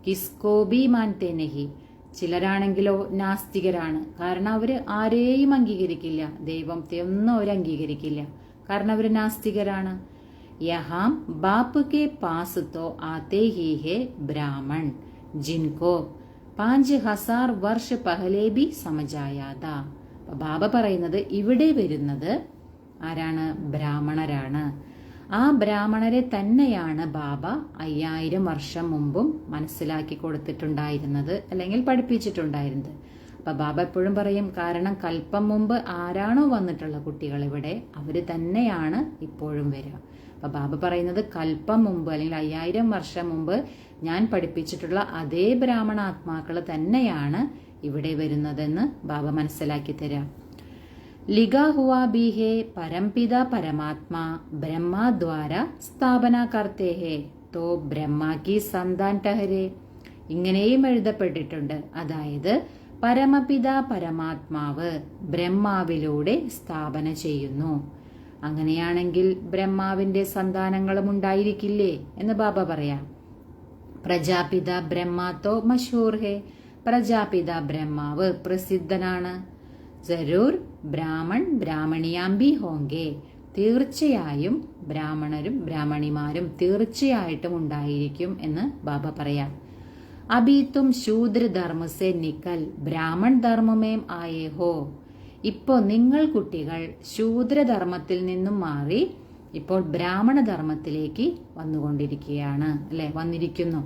കിസ്കോ ബി മാൻതേ നഹി. ചിലരാണെങ്കിലോ നാസ്തികരാണ്. കാരണം അവര് ആരെയും അംഗീകരിക്കില്ല, ദൈവത്തെ ഒന്നും അവർ അംഗീകരിക്കില്ല. കാരണം അവര് നാസ്തികരാണ്. യഹാം ബാപ്പ് കെ പാസ് തോ ആതേ ഹി ഹേ ബ്രാഹ്മൺ ജിൻകോ 5000 വർഷ പഹലേ ബി സമജായാതാ. ബാബ പറയുന്നത് ഇവിടെ വരുന്നത് ആരാണ്? ബ്രാഹ്മണരാണ്. ആ ബ്രാഹ്മണരെ തന്നെയാണ് ബാബ 5000 വർഷം മുമ്പും മനസ്സിലാക്കി കൊടുത്തിട്ടുണ്ടായിരുന്നത്, അല്ലെങ്കിൽ പഠിപ്പിച്ചിട്ടുണ്ടായിരുന്നത്. അപ്പൊ ബാബ എപ്പോഴും പറയും, കാരണം കൽപ്പം മുമ്പ് ആരാണോ വന്നിട്ടുള്ള കുട്ടികൾ ഇവിടെ, അവര് തന്നെയാണ് ഇപ്പോഴും വരിക. അപ്പൊ ബാബ പറയുന്നത് കൽപ്പം മുമ്പ് അല്ലെങ്കിൽ 5000 വർഷം മുമ്പ് ഞാൻ പഠിപ്പിച്ചിട്ടുള്ള അതേ ബ്രാഹ്മണാത്മാക്കൾ തന്നെയാണ് ഇവിടെ വരുന്നതെന്ന് ബാബ മനസ്സിലാക്കി തരാം. लिखा हुआ भी है परमपिता परमात्मा ब्रह्मा द्वारा സ്ഥാപന करते हैं तो ब्रह्मा की संतान ठहरे. ഇങ്ങനെയും എഴുതപ്പെട്ടിട്ടുണ്ട്. അതായത് പരമപിത പരമാത്മാവ് ബ്രഹ്മാവിലൂടെ സ്ഥാപന ചെയ്യുന്നു. അങ്ങനെയാണെങ്കിൽ ബ്രഹ്മാവിന്റെ സന്താനങ്ങളും ഉണ്ടായിരിക്കില്ലേ എന്ന് ബാബ പറയാം. പ്രജാപിത ബ്രഹ്മാത്തോ മഷൂർ ഹേ. പ്രജാപിത ബ്രഹ്മാവ് പ്രസിദ്ധനാണ്. ജരൂർ ബ്രാഹ്മൺ ബ്രാഹ്മണിയാംബി ഹോങ്കെ. തീർച്ചയായും ബ്രാഹ്മണരും ബ്രാഹ്മണിമാരും തീർച്ചയായിട്ടും ഉണ്ടായിരിക്കും എന്ന് ബാബ പറയാം. അബി തും ശൂദ്ര ധർമ്മസെ നിക്കൽ ബ്രാഹ്മൺ ധർമ്മമേം ആയേ ഹോ. ഇപ്പോ നിങ്ങൾ കുട്ടികൾ ശൂദ്രധർമ്മത്തിൽ നിന്നും മാറി ഇപ്പോൾ ബ്രാഹ്മണ ധർമ്മത്തിലേക്ക് വന്നുകൊണ്ടിരിക്കുകയാണ്, അല്ലെ? വന്നിരിക്കുന്നു.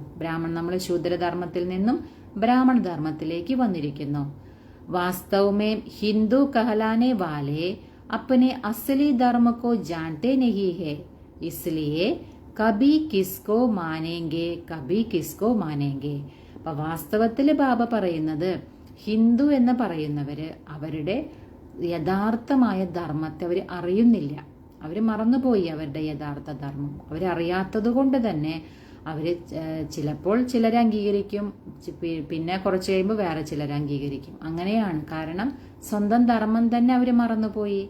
നമ്മൾ ശൂദ്രധർമ്മത്തിൽ നിന്നും ബ്രാഹ്മണ ധർമ്മത്തിലേക്ക് വന്നിരിക്കുന്നു. वास्तव में हिंदू कहलाने वाले अपने असली धर्म को जानते नहीं है, इसलिए कभी किसको मानेंगे कभी किसको मानेंगे. അപ്പൊ വാസ്തവത്തിൽ ബാബ പറയുന്നത് ഹിന്ദു എന്ന് പറയുന്നവര് അവരുടെ യഥാർത്ഥമായ ധർമ്മത്തെ അവർ അറിയുന്നില്ല. അവർ മറന്നുപോയി അവരുടെ യഥാർത്ഥ ധർമ്മം. അവരറിയാത്തത് കൊണ്ട് തന്നെ അവര് ചിലപ്പോൾ ചിലരെ അംഗീകരിക്കും, പിന്നെ കുറച്ച് കഴിയുമ്പോൾ വേറെ ചിലരെ അംഗീകരിക്കും. അങ്ങനെയാണ്. കാരണം സ്വന്തം ധർമ്മം തന്നെ അവര് മറന്നുപോയി.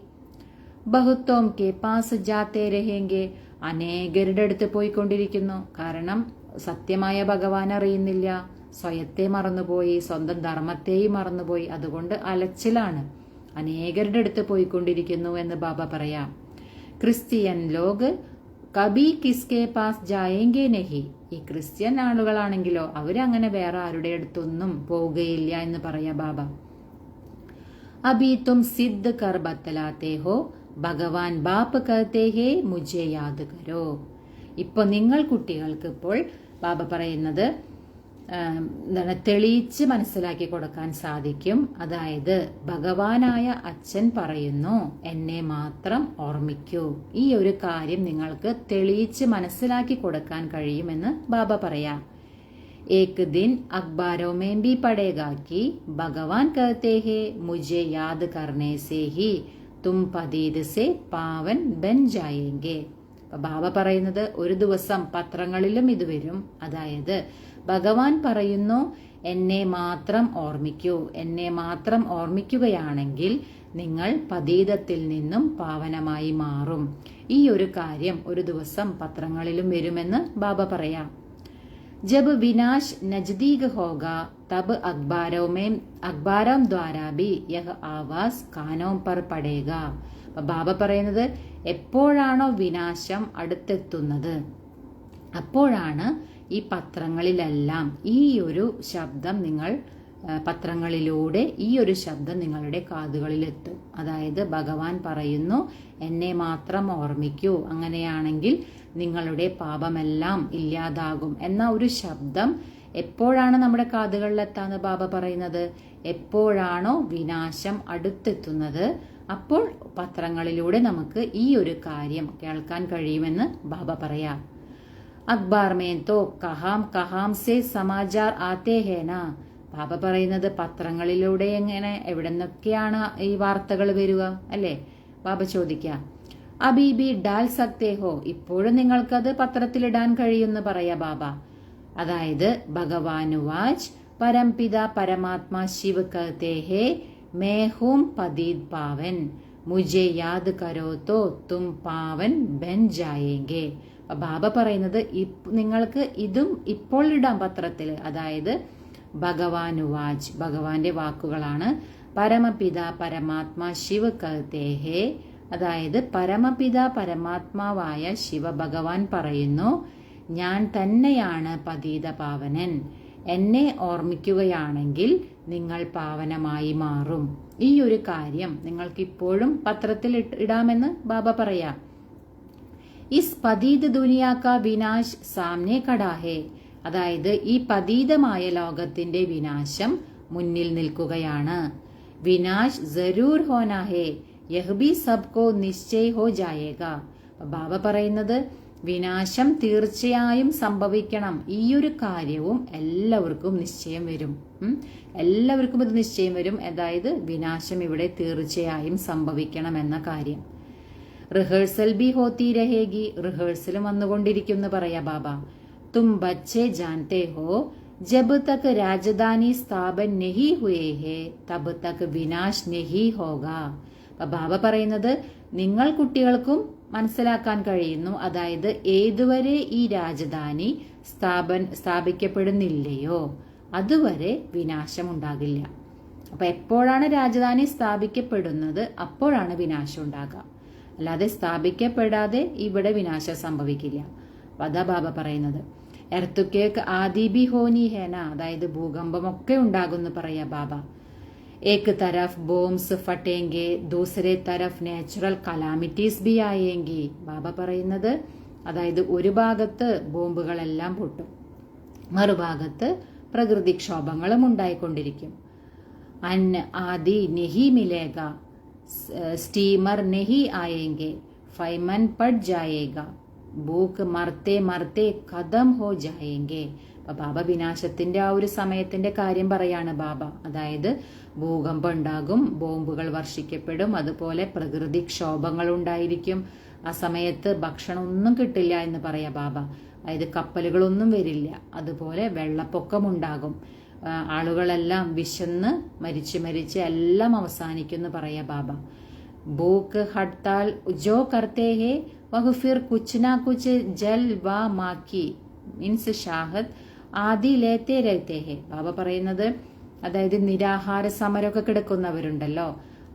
ബഹുത്തോം കെ പാസ് ജാത്തേ രഹേങ്കെ. അനേകരുടെ അടുത്ത് പോയിക്കൊണ്ടിരിക്കുന്നു. കാരണം സത്യമായ ഭഗവാൻ അറിയുന്നില്ല, സ്വയത്തെ മറന്നുപോയി, സ്വന്തം ധർമ്മത്തെയും മറന്നുപോയി. അതുകൊണ്ട് അലച്ചിലാണ്. അനേകരുടെ അടുത്ത് പോയിക്കൊണ്ടിരിക്കുന്നു എന്ന് ബാബ പറയാം. ക്രിസ്ത്യൻ ലോക് കബി കിസ്കെ പാസ് ജായേങ്കെ നഹി. ഈ ക്രിസ്ത്യൻ ആളുകളാണെങ്കിലോ അവരങ്ങനെ വേറെ ആരുടെ അടുത്തൊന്നും പോവുകയില്ല എന്ന് പറയാ ബാബ. അബി തും സിദ്ധ കർ ബത്തലാത്തെ ഹോ, ഭഗവാൻ ബാപ്പ് കഹത്തെ ഹേ മുझे യാദ് കരോ. ഇപ്പൊ നിങ്ങൾ കുട്ടികൾക്ക് ഇപ്പോൾ ബാബ പറയുന്നത് തെളിയിച്ച് മനസ്സിലാക്കി കൊടുക്കാൻ സാധിക്കും. അതായത് ഭഗവാനായ അച്ഛൻ പറയുന്നു, എന്നെ മാത്രം ഓർമ്മിക്കൂ. ഈ ഒരു കാര്യം നിങ്ങൾക്ക് തെളിയിച്ച് മനസ്സിലാക്കി കൊടുക്കാൻ കഴിയുമെന്ന് ബാബ പറയാം. एक दिन अखबारों में भी पढ़ेगा कि भगवान कहते हैं मुझे याद करने से ही तुम पदीद से पावन बन जाएंगे. ബാബ പറയുന്നത് ഒരു ദിവസം പത്രങ്ങളിലും ഇത് വരും. അതായത് ഭഗവാൻ പറയുന്നു, എന്നെ മാത്രം ഓർമ്മിക്കൂ. എന്നെ മാത്രം ഓർമ്മിക്കുകയാണെങ്കിൽ നിങ്ങൾ പതീതത്തിൽ നിന്നും പാവനമായി മാറും. ഈ ഒരു കാര്യം ഒരു ദിവസം പത്രങ്ങളിലും വരുമെന്ന് ബാബ പറയാം. जब विनाश नजदीक होगा तब अखबारों द्वारा भी यह आवाज कानों पर पड़ेगा. ബാബ പറയുന്നത് എപ്പോഴാണോ വിനാശം അടുത്തെത്തുന്നത് അപ്പോഴാണ് ഈ പത്രങ്ങളിലെല്ലാം ഈ ഒരു ശബ്ദം പത്രങ്ങളിലൂടെ ഈ ഒരു ശബ്ദം നിങ്ങളുടെ കാതുകളിലെത്തും. അതായത് ഭഗവാൻ പറയുന്നു, എന്നെ മാത്രം ഓർമ്മിക്കൂ, അങ്ങനെയാണെങ്കിൽ നിങ്ങളുടെ പാപമെല്ലാം ഇല്ലാതാകും എന്ന ഒരു ശബ്ദം എപ്പോഴാണ് നമ്മുടെ കാതുകളിലെത്താന്ന് ബാബ പറയുന്നത്? എപ്പോഴാണോ വിനാശം അടുത്തെത്തുന്നത് അപ്പോൾ പത്രങ്ങളിലൂടെ നമുക്ക് ഈ ഒരു കാര്യം കേൾക്കാൻ കഴിയുമെന്ന് ബാബ പറയാം. അഖ്ബാർ മേൻ തോ കഹാം കഹാം സെ സമാചാർ ആത്തേ ഹേന. ബാബ പറയുന്നത് പത്രങ്ങളിലൂടെ എവിടെ നിന്നൊക്കെയാണ് ഈ വാർത്തകൾ വരിക അല്ലേ? ബാബ ചോദിക്കാം. അബീബി ഡാൽ സക്തേ ഹോ, ഇപ്പോഴും നിങ്ങൾക്കത് പത്രത്തിലിടാൻ കഴിയുമെന്ന് പറയാ ബാബ. അതായത് ഭഗവാനുവാച് പരംപിത പരമാത്മാ ശിവ കഹത്തെ ഹേ मैं हूं पदीद पावन, मुझे याद करो तो तुम पावन बन जाएंगे. ബാബ പറയുന്നത് നിങ്ങൾക്ക് ഇതും ഇപ്പോൾ ഇടാം പത്രത്തിൽ. അതായത് ഭഗവാനുവാച്, ഭഗവാന്റെ വാക്കുകളാണ്. പരമപിത പരമാത്മാ ശിവ കഹത്തെ ഹേ, അതായത് പരമപിത പരമാത്മാവായ ശിവ ഭഗവാൻ പറയുന്നു, ഞാൻ തന്നെയാണ് പതീത പാവനൻ. എന്നെ ഓർമ്മിക്കുകയാണെങ്കിൽ നിങ്ങൾ പാവനമായി മാറും. ഈ ഒരു കാര്യം നിങ്ങൾക്ക് ഇപ്പോഴും പത്രത്തിൽ ഇടാമെന്ന് ബാബ പറയാം. ഇസ് പതീത് ദുനിയാ കാ വിനാശ് സാമനെ ഖടാ ഹേ, അതായത് ഈ പതീതമായ ലോകത്തിന്റെ വിനാശം മുന്നിൽ നിൽക്കുകയാണ്. വിനാശ് ജരൂർ ഹോനാ ഹേ, യഹ് ഭി സബ്കോ നിശ്ചയ് ഹോ ജായേഗാ. ബാബ പറയുന്നത് വിനാശം തീർച്ചയായും സംഭവിക്കണം. ഈ ഒരു കാര്യവും എല്ലാവർക്കും നിശ്ചയം വരും. എല്ലാവർക്കും ഇത് നിശ്ചയം വരും. അതായത് വിനാശം ഇവിടെ തീർച്ചയായും സംഭവിക്കണം എന്ന കാര്യം. റിഹേഴ്സൽ ബി ഹോത്തി രഹേഗി, റിഹേഴ്സലും വന്നുകൊണ്ടിരിക്കും പറയാ ബാബ. തും ബച്ചേ ജാൻതേ ഹോ ജബ് തക് രാജധാനി സ്ഥാപൻ നഹി ഹുയേ ഹേ തബ് തക് വിനാശ് നഹി ഹോഗാ. ബാബ പറയുന്നത് നിങ്ങൾ കുട്ടികൾക്കും മനസ്സിലാക്കാൻ കഴിയുന്നു. അതായത് ഏതുവരെ ഈ രാജധാനി സ്ഥാപിക്കപ്പെടുന്നില്ലയോ അതുവരെ വിനാശം ഉണ്ടാകില്ല. അപ്പൊ എപ്പോഴാണ് രാജധാനി സ്ഥാപിക്കപ്പെടുന്നത് അപ്പോഴാണ് വിനാശം ഉണ്ടാകുക. അല്ലാതെ സ്ഥാപിക്കപ്പെടാതെ ഇവിടെ വിനാശം സംഭവിക്കില്ല. അതാ ബാബ പറയുന്നത്. എർത്തുക്കേക്ക് ആദിബി ഹോനി ഹേന, അതായത് ഭൂകമ്പമൊക്കെ ഉണ്ടാകുന്നു പറയാ ബാബ. एक तरफ ബോംബ്സ് ഫട്ടേങ്കെ ദൂസരെ തരഫ് നാച്ചുറൽ കലാമിറ്റീസ് ബി ആയേങ്കി. ബാബ പറയുന്നത് അതായത് ഒരു ഭാഗത്ത് ബോംബുകളെല്ലാം പൊട്ടും, മറുഭാഗത്ത് പ്രകൃതിക്ഷോഭങ്ങളും ഉണ്ടായിക്കൊണ്ടിരിക്കും. അന്ന ആദി നെഹി മിലേഗ, സ്റ്റീമർ നെഹി ആയേങ്കെ, ഫൈമൻ പട് ജായേഗ, ഭൂക്ക് മർത്തെ മർത്തെ ഖതം ഹോ ജായേങ്കെ. ബാബ വിനാശത്തിന്റെ ആ ഒരു സമയത്തിന്റെ കാര്യം പറയാണ് ബാബ. അതായത് ഭൂകമ്പം ഉണ്ടാകും, ബോംബുകൾ വർഷിക്കപ്പെടും, അതുപോലെ പ്രകൃതിക്ഷോഭങ്ങൾ ഉണ്ടായിരിക്കും. ആ സമയത്ത് ഭക്ഷണം ഒന്നും കിട്ടില്ല എന്ന് പറയാ ബാബ. അതായത് കപ്പലുകളൊന്നും വരില്ല. അതുപോലെ വെള്ളപ്പൊക്കം ഉണ്ടാകും. ആളുകളെല്ലാം വിശന്ന് മരിച്ച് എല്ലാം അവസാനിക്കുമെന്ന് പറയാ ബാബ. ഭൂക്ക് ഹഡ്താൽ ജോ കർത്തേ ഹേ വഹ് ഫിർ കുച്ച് നാ കുച്ച് ജൽ വാ മാക്കി മീൻസ് ഷാഹദ് ആദി ലേത്തേ രഹത്തേ ഹേ. ബാബ പറയുന്നത് അതായത് നിരാഹാര സമരമൊക്കെ കിടക്കുന്നവരുണ്ടല്ലോ,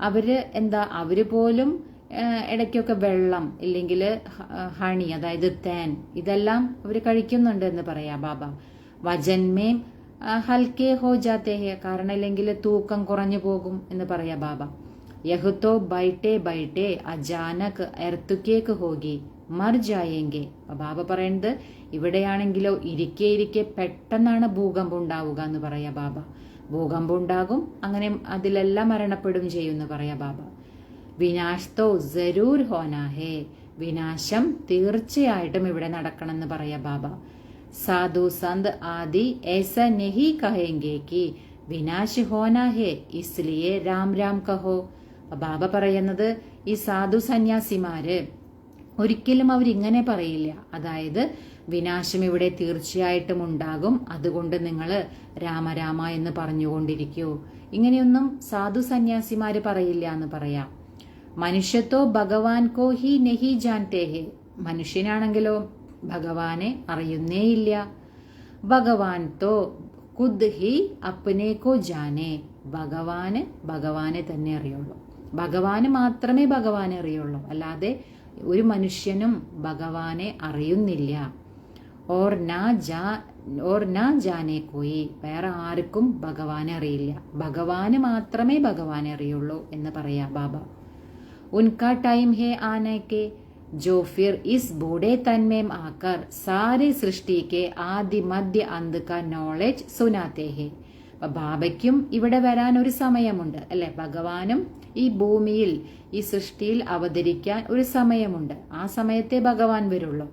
അവര് പോലും ഇടയ്ക്കൊക്കെ വെള്ളം ഇല്ലെങ്കിൽ ഹണി, അതായത് തേൻ, ഇതെല്ലാം അവർ കഴിക്കുന്നുണ്ട് എന്ന് പറയാ ബാബ. വജന്മേം ഹൽക്കേ ഹോ ജാത്തേ ഹെ, കാരണം ഇല്ലെങ്കിൽ തൂക്കം കുറഞ്ഞു പോകും എന്ന് പറയാ ബാബ. യഹുത്തോ ബൈട്ടേ ബൈട്ടേ അജാനക് എർത്തുക്കേക്ക് ഹോഗി മർ ജായേങ്കെ. ബാബ പറയുന്നത് ഇവിടെയാണെങ്കിലോ ഇരിക്കെ ഇരിക്കെ പെട്ടെന്നാണ് ഭൂകമ്പം ഉണ്ടാവുക എന്ന് പറയാ ബാബ. ഭൂകമ്പം ഉണ്ടാകും, അങ്ങനെ അതിലെല്ലാം മരണപ്പെടും ചെയ്യുമെന്ന് പറയാ ബാബ. വിനാശ് തോ ജരൂർ ഹോനാ ഹേ, വിനാശം തീർച്ചയായിട്ടും ഇവിടെ നടക്കണം എന്ന് പറയാ ബാബ. സാധു സന്ത് ആദി ഏസ നെഹി കഹേങ്കെ കി വിനാശ് ഹോനാ ഹേ ഇസ്ലിയെ രാം രാം കഹോ. ബാബ പറയുന്നത് ഈ സാധു സന്യാസിമാര് ഒരിക്കലും അവരിങ്ങനെ പറയില്ല, അതായത് വിനാശം ഇവിടെ തീർച്ചയായിട്ടും ഉണ്ടാകും, അതുകൊണ്ട് നിങ്ങൾ രാമരാമ എന്ന് പറഞ്ഞുകൊണ്ടിരിക്കൂ. ഇങ്ങനെയൊന്നും സാധു സന്യാസിമാര് പറയില്ല എന്ന് പറയാം. മനുഷ്യത്തോ ഭഗവാൻ കോ ഹി നെഹി ജാൻതേ ഹെ, മനുഷ്യനാണെങ്കിലോ ഭഗവാനെ അറിയുന്നേയില്ല. ഭഗവാൻ തോ ഖുദ് ഹി അപ്നെ കോ ജാനെ, ഭഗവാനെ തന്നെ അറിയുള്ളൂ. ഭഗവാന് മാത്രമേ ഭഗവാനെ അറിയുള്ളൂ, അല്ലാതെ ഒരു മനുഷ്യനും ഭഗവാനെ അറിയുന്നില്ല. ഓർ നാ ജാനെ കോയി, വേറെ ആർക്കും ഭഗവാനെ അറിയില്ല, ഭഗവാന് മാത്രമേ ഭഗവാനെ അറിയുള്ളൂ എന്ന് പറയാ ബാബ. ഉൻകാ ടൈം ഹേ ആനെ കെ जो फिर इस बूढ़े तन में आकर सारी सृष्टि के आदि मध्य अंत का नॉलेज सुनाते हैं. ബാബയ്ക്കും ഇവിടെ വരാൻ ഒരു സമയമുണ്ട് അല്ലെ, ഭഗവാനും ഈ ഭൂമിയിൽ ഈ സൃഷ്ടിയിൽ അവതരിക്കാൻ ഒരു സമയമുണ്ട്. ആ സമയത്തെ ഭഗവാൻ വരുള്ളൂ.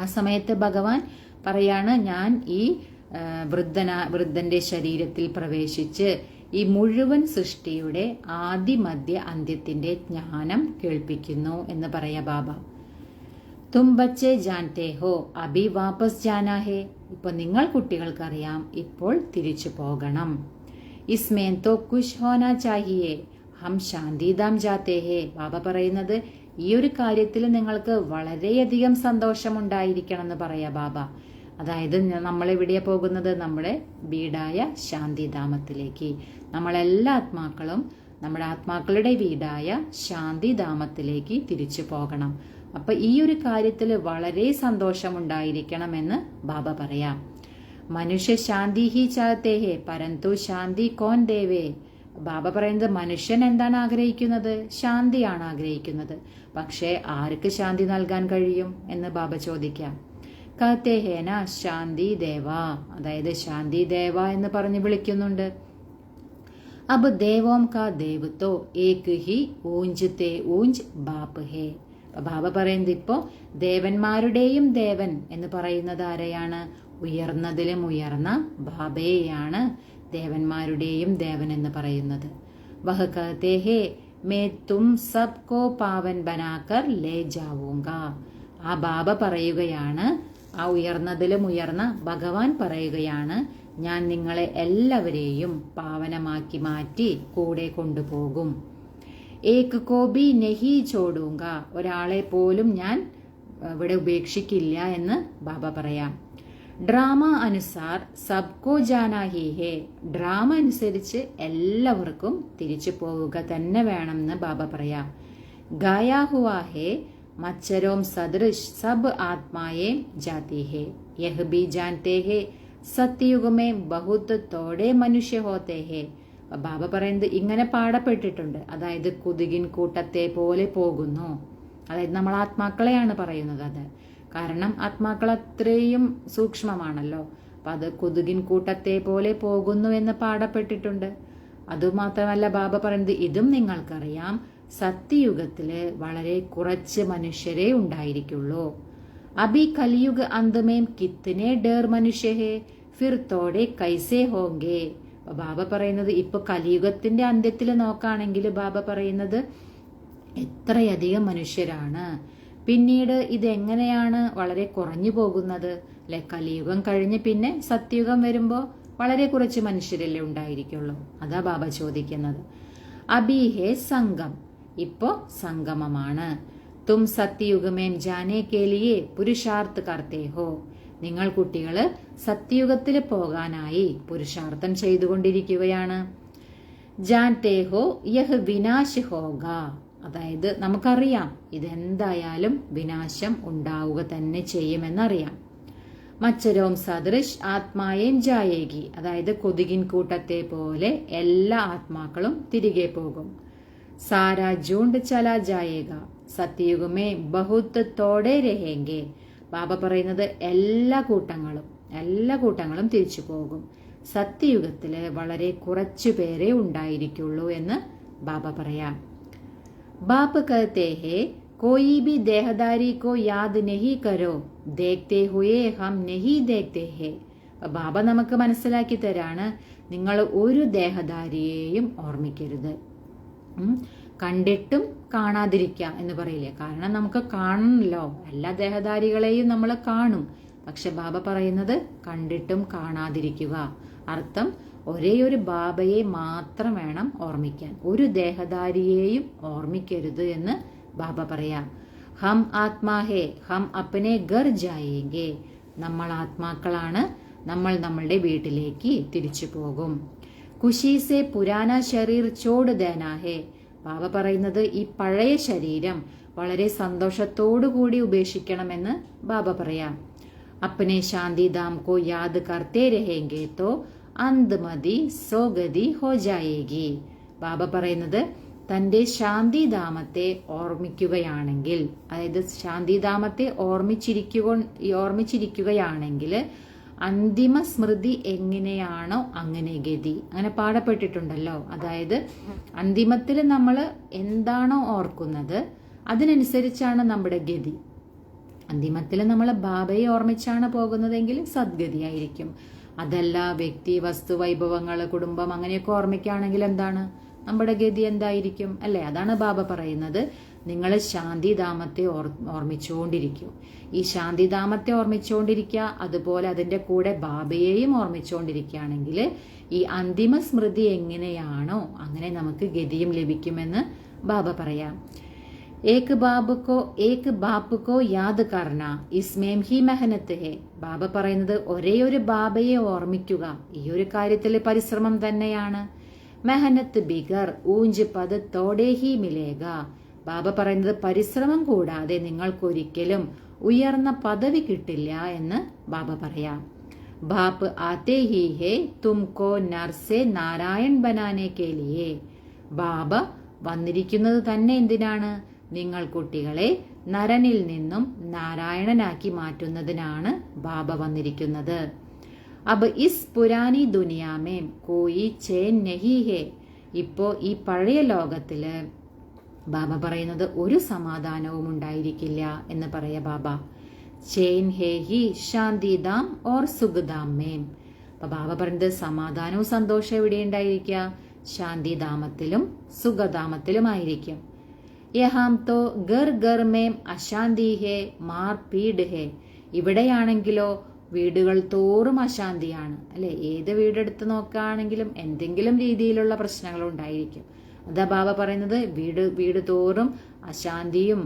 ആ സമയത്ത് ഭഗവാൻ പറയാണ്, ഞാൻ ഈ വൃദ്ധന്റെ ശരീരത്തിൽ പ്രവേശിച്ച് ഈ മുഴുവൻ സൃഷ്ടിയുടെ ആദി മധ്യ അന്ത്യത്തിന്റെ ജ്ഞാനം കേൾപ്പിക്കുന്നു എന്ന് പറയാ ബാബ. തും ബച്ചേ ജാൻതേ ഹോ അഭി വാപസ് ജാനാ ഹേ, ഇപ്പൊ നിങ്ങൾ കുട്ടികൾക്കറിയാം ഇപ്പോൾ തിരിച്ചു പോകണം. ഇസ്മേൻ തോ കുശ് ഹോനാ ചാഹിയേ ഹം ശാന്തിധാം ജാത്തേ ഹേ. ബാബ പറയുന്നത് ഈ ഒരു കാര്യത്തിൽ നിങ്ങൾക്ക് വളരെയധികം സന്തോഷമുണ്ടായിരിക്കണം എന്ന് പറയാ ബാബ. അതായത് നമ്മൾ എവിടെയാ പോകുന്നത്? നമ്മുടെ വീടായ ശാന്തിധാമത്തിലേക്ക്. നമ്മളെല്ലാ ആത്മാക്കളും നമ്മുടെ ആത്മാക്കളുടെ വീടായ ശാന്തിധാമത്തിലേക്ക് തിരിച്ചു പോകണം. അപ്പൊ ഈ ഒരു കാര്യത്തിൽ വളരെ സന്തോഷമുണ്ടായിരിക്കണമെന്ന് ബാബ പറയാം. മനുഷ്യ ശാന്തി ഹി ചാഹത്തെ ഹേ പരന്തു ശാന്തി കോൻ ദേവേ. ബാബ പറയുന്നത് മനുഷ്യൻ എന്താണ് ആഗ്രഹിക്കുന്നത്? ശാന്തിയാണ് ആഗ്രഹിക്കുന്നത്. പക്ഷേ ആർക്ക് ശാന്തി നൽകാൻ കഴിയും എന്ന് ബാബ ചോദിക്കാം. കഹത്തെ ഹേന ശാന്തി ദേവ, അതായത് ശാന്തി ദേവ എന്ന് പറഞ്ഞ് വിളിക്കുന്നുണ്ട്. അബ് ദേവോം കാ ദേവ് തോ ഏക് ഹി ഊഞ്ച് തേ ഊഞ്ച് ബാപ്പ് ഹേ. ബാബ പറയുന്നത് ഇപ്പോ ദേവന്മാരുടെയും ദേവൻ എന്ന് പറയുന്നത് ആരെയാണ്? ഉയർന്നതിലും ഉയർന്ന ബാബയെയാണ് ദേവന്മാരുടെയും ദേവൻ എന്ന് പറയുന്നത്. വഹ് കഹത്തെ ഹേ മേ തും സബ് കോ പാവൻ ബനാക്കർ ലേ ജാവൂങ്ക. ആ ബാബ പറയുകയാണ്, ആ ഉയർന്നതിലും ഉയർന്ന ഭഗവാൻ പറയുകയാണ്, ഞാൻ നിങ്ങളെ എല്ലാവരെയും പാവനമാക്കി മാറ്റി കൂടെ കൊണ്ടുപോകും. ഏക് കോബി നെഹി ചോടൂങ്ക, ഒരാളെ പോലും ഞാൻ ഇവിടെ ഉപേക്ഷിക്കില്ല എന്ന് ബാബ പറയാം. ഡ്രാമ അനുസാർ സബ്കോ ജാനാ ഹി ഹേ, ഡ്രാമ അനുസരിച്ച് എല്ലാവർക്കും തിരിച്ചു പോവുക തന്നെ വേണമെന്ന് ബാബ പറയാം. ഗായാ ഹുവാ ഹേ മച്ചരോം സദൃശ് സബ് ആത്മായേ ജാതി ഹേ യഹ് ബി ജാൻതേ ഹേ സത്യയുഗമേ ബഹുത് തോടെ മനുഷ്യ ഹോത്തേ ഹേ. ബാബ പറയുന്നത് ഇങ്ങനെ പാടപ്പെട്ടിട്ടുണ്ട്, അതായത് കുതുകിൻ കൂട്ടത്തെ പോലെ പോകുന്നു. അതായത് നമ്മൾ ആത്മാക്കളെയാണ് പറയുന്നത്. അത് കാരണം ആത്മാക്കൾ അത്രയും സൂക്ഷ്മമാണല്ലോ. അപ്പൊ അത് കുതുകിൻ കൂട്ടത്തെ പോലെ പോകുന്നു എന്ന് പാടപ്പെട്ടിട്ടുണ്ട്. അതുമാത്രമല്ല ബാബ പറയുന്നത് ഇതും നിങ്ങൾക്കറിയാം, സത്യയുഗത്തില് വളരെ കുറച്ച് മനുഷ്യരെ ഉണ്ടായിരിക്കുള്ളൂ. അഭി കലിയുഗ അന്തമേം കിത്തനെ ഡേർ മനുഷ്യ ഹേ ഫിർ തോടെ കൈസേ ഹോങ്കേ. ബാബ പറയുന്നത് ഇപ്പൊ കലിയുഗത്തിന്റെ അന്ത്യത്തിൽ നോക്കുകയാണെങ്കിൽ ബാബ പറയുന്നത് എത്രയധികം മനുഷ്യരാണ്, പിന്നീട് ഇതെങ്ങനെയാണ് വളരെ കുറഞ്ഞു പോകുന്നത് അല്ലെ? കലിയുഗം കഴിഞ്ഞ് പിന്നെ സത്യയുഗം വരുമ്പോ വളരെ കുറച്ച് മനുഷ്യരല്ലേ ഉണ്ടായിരിക്കുള്ളൂ. അതാ ബാബ ചോദിക്കുന്നത്. അഭി ഹേ സംഗം, ഇപ്പോ സംഗമമാണ്. തും സത്യയുഗമേം ജാനേ കേലിയെ പുരുഷാർത്ഥ കർത്തേ ഹോ, നിങ്ങൾ കുട്ടികള് സത്യയുഗത്തിൽ പോകാനായി പുരുഷാർത്ഥം ചെയ്തുകൊണ്ടിരിക്കുകയാണ്. ജാൻതേ ഹോ യഹ് വിനാശ് ഹോഗ, അതായത് നമുക്കറിയാം ഇതെന്തായാലും വിനാശം ഉണ്ടാവുക തന്നെ ചെയ്യുമെന്നറിയാം. മച്ചരോം സദൃശ് ആത്മായേം ജായേഗി, അതായത് കൊതുകിൻ കൂട്ടത്തെ പോലെ എല്ലാ ആത്മാക്കളും തിരികെ പോകും. സാരാ ജൂണ്ട് ചലാ ജായേഗ, സത്യയുഗമേ ബഹുത്ത് തോടെ രഹേങ്കെ, ബാബ പറയുന്നത് എല്ലാ കൂട്ടങ്ങളും തിരിച്ചു പോകും. സത്യയുഗത്തില് വളരെ കുറച്ചു പേരെ ഉണ്ടായിരിക്കുള്ളൂ എന്ന് ബാബ പറയാം. ബാപ്പ് കഹത്തെ ഹേ कोई भी देहदारी को याद नहीं करो, देखते हुए हम नहीं देखते हैं. ബാബ നമുക്ക് മനസ്സിലാക്കി തരാണ്, നിങ്ങൾ ഒരു ദേഹധാരിയെയും ഓർമ്മിക്കരുത്. കണ്ടിട്ടും കാണാതിരിക്കുക എന്ന് പറയില്ലേ, കാരണം നമുക്ക് കാണണമല്ലോ, എല്ലാ ദേഹധാരികളെയും നമ്മൾ കാണും. പക്ഷെ ബാബ പറയുന്നത് കണ്ടിട്ടും കാണാതിരിക്കുക. അർത്ഥം ഒരേ ഒരു ബാബയെ മാത്രം വേണം ഓർമ്മിക്കാൻ, ഒരു ദേഹധാരിയെയും ഓർമ്മിക്കരുത് എന്ന് ബാബ പറയാം. ഹം ആത്മാ ഹേ, ഹം അപ്പനെ ഘർ ജായേംഗെ, നമ്മൾ ആത്മാക്കളാണ്, നമ്മൾ നമ്മളുടെ വീട്ടിലേക്ക് തിരിച്ചു പോകും. ഖുശി സെ പുരാന ശരീർ ചോട് ദേനാ ഹേ, ബാബ പറയുന്നത് ഈ പഴയ ശരീരം വളരെ സന്തോഷത്തോടു കൂടി ഉപേക്ഷിക്കണമെന്ന് ബാബ പറയാം. അപ്പനെ ശാന്തിധാം കോ യാദ് കർത്തേ രഹേംഗെ തോ അന്ത്മതി സോഗതി ഹോ ജായേഗി, ബാബ പറയുന്നത് തന്റെ ശാന്തിധാമത്തെ ഓർമ്മിക്കുകയാണെങ്കിൽ, അതായത് ശാന്തിധാമത്തെ ഓർമ്മിച്ചിരിക്കുകയാണെങ്കിൽ അന്തിമ സ്മൃതി എങ്ങനെയാണോ അങ്ങനെ ഗതി, അങ്ങനെ പാടപ്പെട്ടിട്ടുണ്ടല്ലോ. അതായത് അന്തിമത്തിൽ നമ്മൾ എന്താണോ ഓർക്കുന്നത് അതിനനുസരിച്ചാണ് നമ്മുടെ ഗതി. അന്തിമത്തിൽ നമ്മൾ ബാബയെ ഓർമ്മിച്ചാണ് പോകുന്നതെങ്കിൽ സദ്ഗതിയായിരിക്കും. അതല്ല വ്യക്തി, വസ്തു, വൈഭവങ്ങൾ, കുടുംബം അങ്ങനെയൊക്കെ ഓർമ്മിക്കുകയാണെങ്കിൽ എന്താണ് നമ്മുടെ ഗതി എന്തായിരിക്കും, അല്ലെ? അതാണ് ബാബ പറയുന്നത്, നിങ്ങൾ ശാന്തിധാമത്തെ ഓർമ്മിച്ചുകൊണ്ടിരിക്കും. ഈ ശാന്തിധാമത്തെ ഓർമ്മിച്ചുകൊണ്ടിരിക്കുക, അതുപോലെ അതിന്റെ കൂടെ ബാബയെയും ഓർമ്മിച്ചുകൊണ്ടിരിക്കുകയാണെങ്കിൽ ഈ അന്തിമ സ്മൃതി എങ്ങനെയാണോ അങ്ങനെ നമുക്ക് ഗതിയും ലഭിക്കുമെന്ന് ബാബ പറയാം. ഏക് bap co Yaad Karna ഇസ്മേം he മെഹനത്ത് ഹേ, ബാബ പറയുന്നത് ഒരേ ഒരു ബാബയെ ഓർമ്മിക്കുക ഈ ഒരു കാര്യത്തിൽ പരിശ്രമം തന്നെയാണ്. മെഹനത്ത് ബിഗർ ഊഞ്ച് പദത്തോടെ ഹി മിലേഗ, ബാബ പറയുന്നത് പരിശ്രമം കൂടാതെ നിങ്ങൾക്കൊരിക്കലും ഉയർന്ന പദവി കിട്ടില്ല എന്ന് ബാബ പറയാം. ബാപ്പ് ആത്തെ ഹി ഹേ തുംകോ നർസെ നാരായൺ ബനാനെ കെ ലിയേ, ബാബ വന്നിരിക്കുന്നത് തന്നെ എന്തിനാണ്? നിങ്ങൾ കുട്ടികളെ നരനിൽ നിന്നും നാരായണനാക്കി മാറ്റുന്നതിനാണ് ബാബ വന്നിരിക്കുന്നത്. അബ് ഇസ് പുരാനി ദുനിയാമേ കോയി ചേൻ നഹി ഹേ, ഇപ്പോ ഈ പഴയ ലോകത്തില് ബാബ പറയുന്നത് ഒരു സമാധാനവും ഉണ്ടായിരിക്കില്ല എന്ന് പറയാ ബാബ. ചേൻ ഹേ ഹി ശാന്തിധാം ഓർ സുഖധാം മേം, അപ്പൊ ബാബ പറയുന്നത് സമാധാനവും സന്തോഷം എവിടെ ഉണ്ടായിരിക്കുക? ശാന്തിധാമത്തിലും സുഖധാമത്തിലുമായിരിക്കും. യഹാം തോ ഗർ ഗർ മേം അശാന്തി ഹേ മാർ പീഡ് ഹേ, ഇവിടെയാണെങ്കിലോ വീടുകൾ തോറും അശാന്തിയാണ്, അല്ലെ? ഏത് വീടെടുത്ത് നോക്കുകയാണെങ്കിലും എന്തെങ്കിലും രീതിയിലുള്ള പ്രശ്നങ്ങൾ ഉണ്ടായിരിക്കും. അതാ ബാബ പറയുന്നത് വീട് തോറും അശാന്തിയും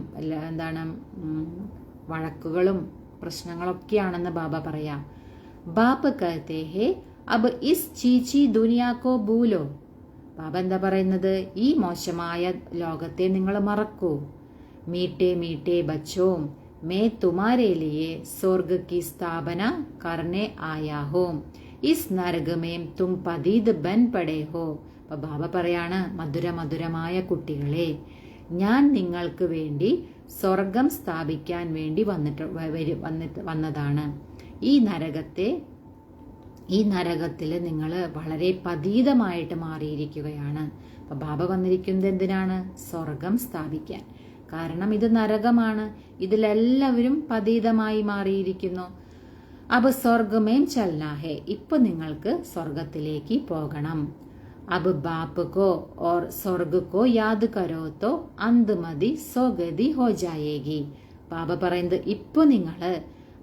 എന്താണ് വഴക്കുകളും പ്രശ്നങ്ങളൊക്കെയാണെന്ന് ബാബ പറയാം. ബാപ്പ് കഹത്തെ ഹേ അബ് ഇസ് ചീച്ചി ദുനിയാക്കോ ഭൂലോ, ബാബ എന്താ പറയുന്നത്? ഈ മോശമായ ലോകത്തെ നിങ്ങൾ മറക്കൂ. മീട്ടേ മീട്ടേ ബച്ചോം मैं तुम्हारे लिए स्वर्ग की स्थापना करने आया हूं, इस नरक में तुम पदीद बन पड़े हो. അപ്പൊ ബാബ പറയാണ്, മധുരമായ കുട്ടികളെ, ഞാൻ നിങ്ങൾക്ക് വേണ്ടി സ്വർഗം സ്ഥാപിക്കാൻ വേണ്ടി വന്നതാണ്. ഈ നരകത്തിൽ നിങ്ങൾ വളരെ പതീതമായിട്ട് മാറിയിരിക്കുകയാണ്. അപ്പൊ ബാബ വന്നിരിക്കുന്നത് എന്തിനാണ്? സ്വർഗം സ്ഥാപിക്കാൻ. കാരണം ഇത് നരകമാണ്, ഇതിലെല്ലാവരും പതീതമായി മാറിയിരിക്കുന്നു. അബ് സ്വർഗമേം ചൽനാ ഹേ, ഇപ്പൊ നിങ്ങൾക്ക് സ്വർഗത്തിലേക്ക് പോകണം. അബ് ബാപ്പ് കോ ഓർ സ്വർഗ് കോ യാദ് കരോ തോ അന്ത്മതി സ്വഗതി ഹോ ജായേഗി, ബാബ പറയുന്നത് ഇപ്പൊ നിങ്ങള്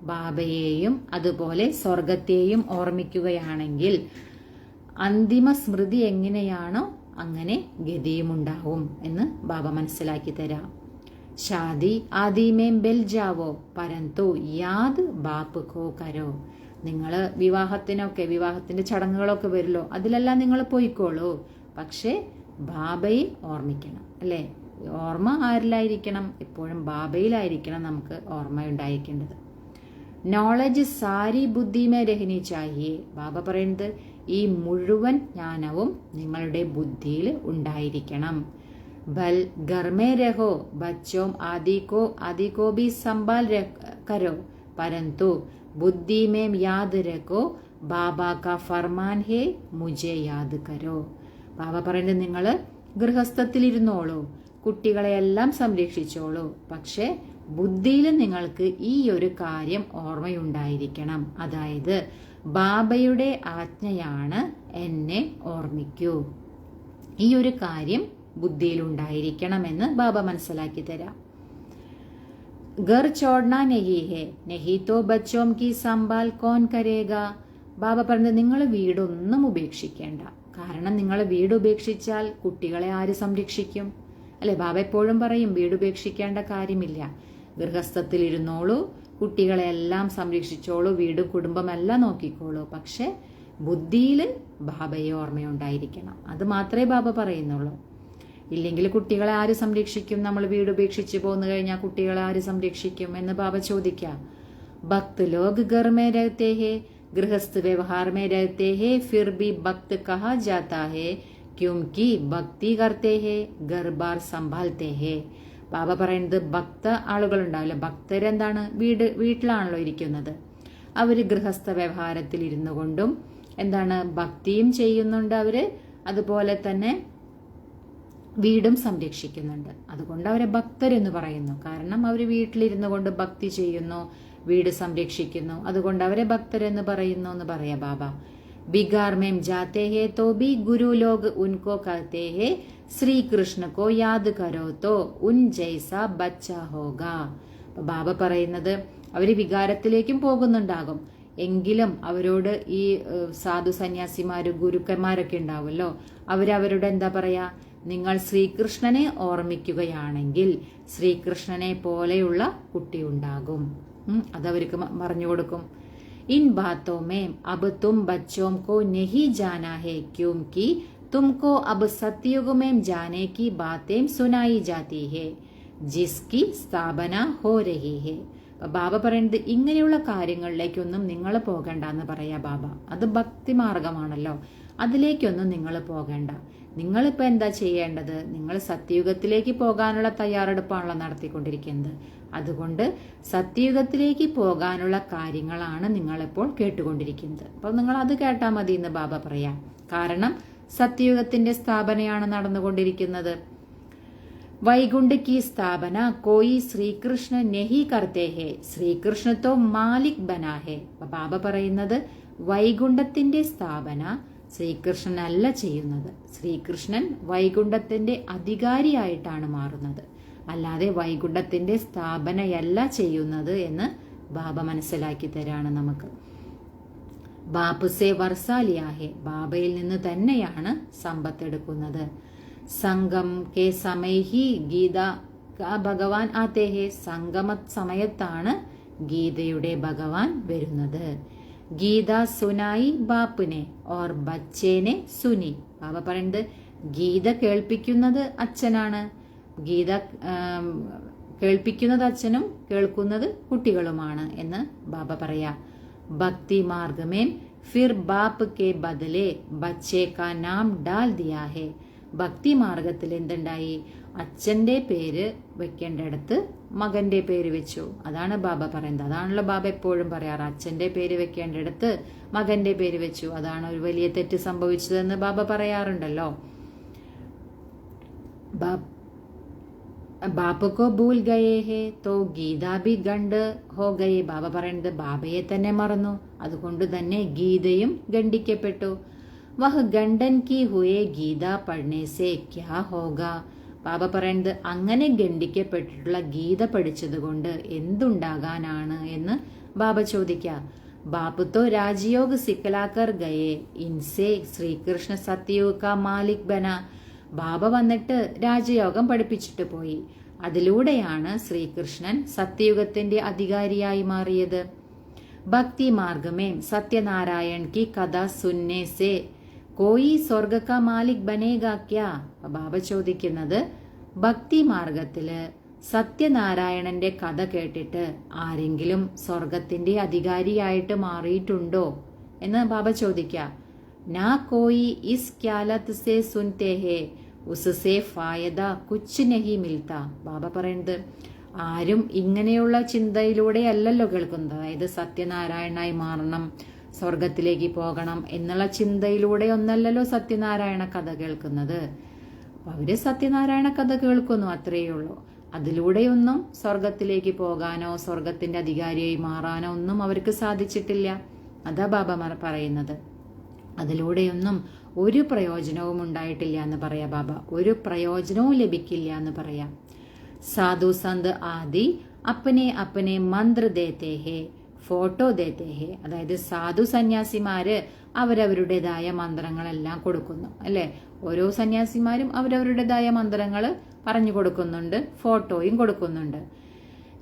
ബാബയെയും അതുപോലെ സ്വർഗത്തെയും ഓർമ്മിക്കുകയാണെങ്കിൽ അന്തിമ സ്മൃതി എങ്ങനെയാണോ അങ്ങനെ ഗതിയുമുണ്ടാവും എന്ന് ബാബ മനസ്സിലാക്കി തരാം. Shaadi ആദിമേം bell Joao പരന്തു Yaad bap കോ കരോ, നിങ്ങള് വിവാഹത്തിന്റെ ചടങ്ങുകളൊക്കെ വരില്ലോ, അതിലെല്ലാം നിങ്ങൾ പോയിക്കോളൂ, പക്ഷേ ബാബയെ ഓർമ്മിക്കണം, അല്ലേ? ഓർമ്മ ആരിലായിരിക്കണം? എപ്പോഴും ബാബയിലായിരിക്കണം നമുക്ക് ഓർമ്മയുണ്ടായിരിക്കേണ്ടത്. നോളജ് സാരി ബുദ്ധിമേ രഹനി ചാഹിയേ. ബാബ പറയുന്നത് ഈ മുഴുവൻ ജ്ഞാനവും നിങ്ങളുടെ ബുദ്ധിയിൽ ഉണ്ടായിരിക്കണം. ബൽ ഗർമേ രഹോ ബച്ചോം ആദികോ ബി സംഭാൽ കരോ പരന്തു ബുദ്ധി മേം യാദ് രഖോ ബാബാ കാ ഫർമാൻ ഹേ മുझे യാദ് കരോ. ബാബ പറയുന്നത് നിങ്ങൾ ഗൃഹസ്ഥത്തിലിരുന്നോളൂ, കുട്ടികളെയെല്ലാം സംരക്ഷിച്ചോളൂ, പക്ഷെ ബുദ്ധിയിൽ നിങ്ങൾക്ക് ഈ ഒരു കാര്യം ഓർമ്മയുണ്ടായിരിക്കണം. അതായത് ബാബയുടെ ആജ്ഞയാണ് എന്നെ ഓർമ്മിക്കൂ. ഈ ഒരു കാര്യം ബുദ്ധിയിൽ ഉണ്ടായിരിക്കണമെന്ന് ബാബ മനസ്സിലാക്കി തരാം. ഗർ ചോടന നഹി ഹേ നഹി തോ ബച്ചോം കി സംഭാൽ കോൻ കരേഗ. ബാബ പറഞ്ഞത് നിങ്ങൾ വീടൊന്നും ഉപേക്ഷിക്കേണ്ട. കാരണം നിങ്ങൾ വീട് ഉപേക്ഷിച്ചാൽ കുട്ടികളെ ആര് സംരക്ഷിക്കും? അല്ലെ, ബാബ എപ്പോഴും പറയും വീട് ഉപേക്ഷിക്കേണ്ട കാര്യമില്ല, ഗൃഹസ്ഥത്തിലിരുന്നോളൂ, കുട്ടികളെല്ലാം സംരക്ഷിച്ചോളൂ, വീട് കുടുംബമെല്ലാം നോക്കിക്കോളൂ, പക്ഷെ ബുദ്ധിയിൽ ബാബയെ ഓർമ്മയുണ്ടായിരിക്കണം. അത് മാത്രമേ ബാബ പറയുന്നുള്ളൂ. ഇല്ലെങ്കിൽ കുട്ടികളെ ആര് സംരക്ഷിക്കും? നമ്മൾ വീട് ഉപേക്ഷിച്ച് പോന്നു കഴിഞ്ഞാൽ കുട്ടികളെ ആര് സംരക്ഷിക്കും എന്ന് ബാബ ചോദിക്കാം. ഭക്ത് ലോഗ് ഘർ മേ രഹത്തെ ഹേ ഗൃഹസ്ഥ വ്യവഹാർ മേ രഹത്തെ ഹേ ഫിർ ഭി ഭക്ത് കഹാ ജാതാ ഹേ ക്യോംകി ഭക്തി കർത്തെ ഹേ ഘർ ബാർ സംഭാൽത്തെ ഹേ. ബാബ പറയുന്നത് ഭക്ത ആളുകൾ ഉണ്ടാവില്ല, ഭക്തരെന്താണ്? വീട്ടിലാണല്ലോ ഇരിക്കുന്നത്. അവര് ഗൃഹസ്ഥ വ്യവഹാരത്തിൽ ഇരുന്നു കൊണ്ടും എന്താണ് ഭക്തിയും ചെയ്യുന്നുണ്ട് അവര്, അതുപോലെ തന്നെ വീടും സംരക്ഷിക്കുന്നുണ്ട്. അതുകൊണ്ട് അവരെ ഭക്തരെന്ന് പറയുന്നു. കാരണം അവർ വീട്ടിലിരുന്നു കൊണ്ട് ഭക്തി ചെയ്യുന്നു, വീട് സംരക്ഷിക്കുന്നു, അതുകൊണ്ട് അവരെ ഭക്തരെന്ന് പറയുന്നു എന്ന് പറയാ ബാബ. बिगार में जाते हैं तो भी गुरु लोग उनको कहते हैं श्री कृष्ण को याद करो तो उन जैसा बच्चा होगा. ബാബ പറയുന്നത് അവര് വികാരത്തിലേക്കും പോകുന്നുണ്ടാകും, എങ്കിലും അവരോട് ഈ സാധു സന്യാസിമാര് ഗുരുക്കന്മാരൊക്കെ ഉണ്ടാവുമല്ലോ, അവരവരുടെ എന്താ പറയാ, നിങ്ങൾ ശ്രീകൃഷ്ണനെ ഓർമ്മിക്കുകയാണെങ്കിൽ ശ്രീകൃഷ്ണനെ പോലെയുള്ള കുട്ടി ഉണ്ടാകും. അതവർക്ക് പറഞ്ഞു കൊടുക്കും. इन बातों में अब तुम बच्चों को नहीं जाना है क्योंकि तुमको अब सतयुग में जाने की बातें सुनाई जाती है जिसकी സ്ഥാപന हो रही है. ബാബ പറയുന്നത് ഇങ്ങനെയുള്ള കാര്യങ്ങളിലേക്കൊന്നും നിങ്ങൾ പോകണ്ടെന്ന് പറയാ ബാബ. അത് ഭക്തി മാർഗമാണല്ലോ, അതിലേക്കൊന്നും നിങ്ങൾ പോകണ്ട. നിങ്ങളിപ്പോൾ എന്താ ചെയ്യേണ്ടത്? നിങ്ങൾ സത്യയുഗത്തിലേക്ക് പോകാനുള്ള തയ്യാറെടുപ്പാണല്ലോ നടത്തിക്കൊണ്ടിരിക്കുന്നത്. അതുകൊണ്ട് സത്യയുഗത്തിലേക്ക് പോകാനുള്ള കാര്യങ്ങളാണ് നിങ്ങളിപ്പോൾ കേട്ടുകൊണ്ടിരിക്കുന്നത്. അപ്പോൾ നിങ്ങൾ അത് കേട്ടാൽ മതി എന്ന് ബാബ പറയാം. കാരണം സത്യയുഗത്തിന്റെ സ്ഥാപനയാണ് നടന്നുകൊണ്ടിരിക്കുന്നത്. വൈകുണ്ഠ की स्थापना कोई श्री कृष्ण नहीं करते हैं ശ്രീകൃഷ്ണ तो मालिक बना है. ബാബ പറയുന്നത് വൈകുണ്ഠത്തിന്റെ സ്ഥാപന ശ്രീകൃഷ്ണനല്ല ചെയ്യുന്നത്. ശ്രീകൃഷ്ണൻ വൈകുണ്ഠത്തിന്റെ അധികാരിയായിട്ടാണ് മാറുന്നത്, അല്ലാതെ വൈകുണ്ഠത്തിന്റെ സ്ഥാപനയല്ല ചെയ്യുന്നത് എന്ന് ബാബ മനസ്സിലാക്കി തരാണ് നമുക്ക്. ബാപ്പുസെ വർസാലിയാഹെ, ബാബയിൽ നിന്ന് തന്നെയാണ് സമ്പത്തെടുക്കുന്നത്. സംഗം കെ സമയഹി ഗീത ഭഗവാൻ ആത്തെ ഹെ, സംഗമ സമയത്താണ് ഗീതയുടെ ഭഗവാൻ വരുന്നത്. ഗീത സുനായി ബാപ്പിനെ ഓർ ബച്ചേനെ സുനി. ബാബ പറയുന്നത് ഗീത കേൾപ്പിക്കുന്നത് അച്ഛനാണ്, ഗീത കേൾപ്പിക്കുന്നത് അച്ഛനും കേൾക്കുന്നത് കുട്ടികളുമാണ് എന്ന് ബാബ പറയാ. ഭക്തി മാർഗമേം ഫിർ ബാപ്പ് കെ ബദലെ ബച്ചേ കാ നാം ഡാൽ ദിയാ ഹെ. ഭക്തി മാർഗത്തിൽ എന്തുണ്ടായി? അച്ഛന്റെ പേര് വെക്കേണ്ടടുത്ത് മകന്റെ പേര് വെച്ചു. അതാണ് ബാബ പറയുന്നത്. അതാണല്ലോ ബാബ എപ്പോഴും പറയാറ്, അച്ഛന്റെ പേര് വെക്കേണ്ടടുത്ത് മകന്റെ പേര് വെച്ചു. അതാണ് ഒരു വലിയ തെറ്റ് സംഭവിച്ചതെന്ന് ബാബ പറയാറുണ്ടല്ലോ. ബാപ്പക്കോ ഭൂൽ ഗയേ ഹേ തോ ഗീത ബി ഗണ്ട് ഹോ ഗയേ. ബാബ പറയുന്നത് ബാബയെ തന്നെ മറന്നു, അതുകൊണ്ട് തന്നെ ഗീതയും ഗണ്ഡിക്കപ്പെട്ടു. വഹ് ഗണ്ഡൻ കി ഹുയേ ഗീത പഠനേ സേ ക്യാ ഹോഗാ. ബാബ പറയുന്നത് അങ്ങനെ ഗണ്ഡിക്കപ്പെട്ടിട്ടുള്ള ഗീത പഠിച്ചത് കൊണ്ട് എന്തുണ്ടാകാനാണ് എന്ന് ബാബ ചോദിക്കാം. ബാപ്പു തോ രാജയോഗ സിക്കലാക്കർ ഗയേ ഇൻസേ ശ്രീകൃഷ്ണ സത്യയുഗ കാ മാലിക് ബന. ബാബ വന്നിട്ട് രാജയോഗം പഠിപ്പിച്ചിട്ട് പോയി, അതിലൂടെയാണ് ശ്രീകൃഷ്ണൻ സത്യയുഗത്തിന്റെ അധികാരിയായി മാറിയത്. ഭക്തി മാർഗമേ സത്യനാരായൺ കി കഥ സുന്നേ സേ കോയി സ്വർഗ കാ മാലിക് ബനേഗാ ക്യാ? ബാബ ചോദിക്കുന്നത്, ഭക്തി മാർഗത്തില് സത്യനാരായണന്റെ കഥ കേട്ടിട്ട് ആരെങ്കിലും സ്വർഗത്തിന്റെ അധികാരിയായിട്ട് മാറിയിട്ടുണ്ടോ എന്ന് ബാബ ചോദിക്കാം. നാ കോയി ഇസ് ക്യാലത്ത് സേ സുൻതേ ഹേ ഉസ്സേ ഫായദ കുച്ച് നഹി മിൽത്ത. ബാബ പറയുന്നത്, ആരും ഇങ്ങനെയുള്ള ചിന്തയിലൂടെ അല്ലല്ലോ കേൾക്കുന്നത്. അതായത് സത്യനാരായണനായി മാറണം, സ്വർഗത്തിലേക്ക് പോകണം എന്നുള്ള ചിന്തയിലൂടെ ഒന്നല്ലല്ലോ സത്യനാരായണ കഥ കേൾക്കുന്നത്. അവര് സത്യനാരായണ കഥ കേൾക്കുന്നു, അത്രയേ ഉള്ളൂ. അതിലൂടെയൊന്നും സ്വർഗത്തിലേക്ക് പോകാനോ സ്വർഗത്തിന്റെ അധികാരിയായി മാറാനോ ഒന്നും അവർക്ക് സാധിച്ചിട്ടില്ല. അതാ ബാബ പറയുന്നത്. അതിലൂടെയൊന്നും ഒരു പ്രയോജനവും ഉണ്ടായിട്ടില്ല എന്ന് പറയാം ബാബ. ഒരു പ്രയോജനവും ലഭിക്കില്ല എന്ന് പറയാം. സാധു സന്ത് ആദി അപ്പനെ അപ്പനെ മന്ത്ര ദേത്തേ ഹേ ഫോട്ടോ ദേത്തേ ഹേ. അതായത് സാധു സന്യാസിമാര് അവരവരുടേതായ മന്ത്രങ്ങളെല്ലാം കൊടുക്കുന്നു, അല്ലെ? ഓരോ സന്യാസിമാരും അവരവരുടേതായ മന്ത്രങ്ങൾ പറഞ്ഞു കൊടുക്കുന്നുണ്ട്, ഫോട്ടോയും കൊടുക്കുന്നുണ്ട്.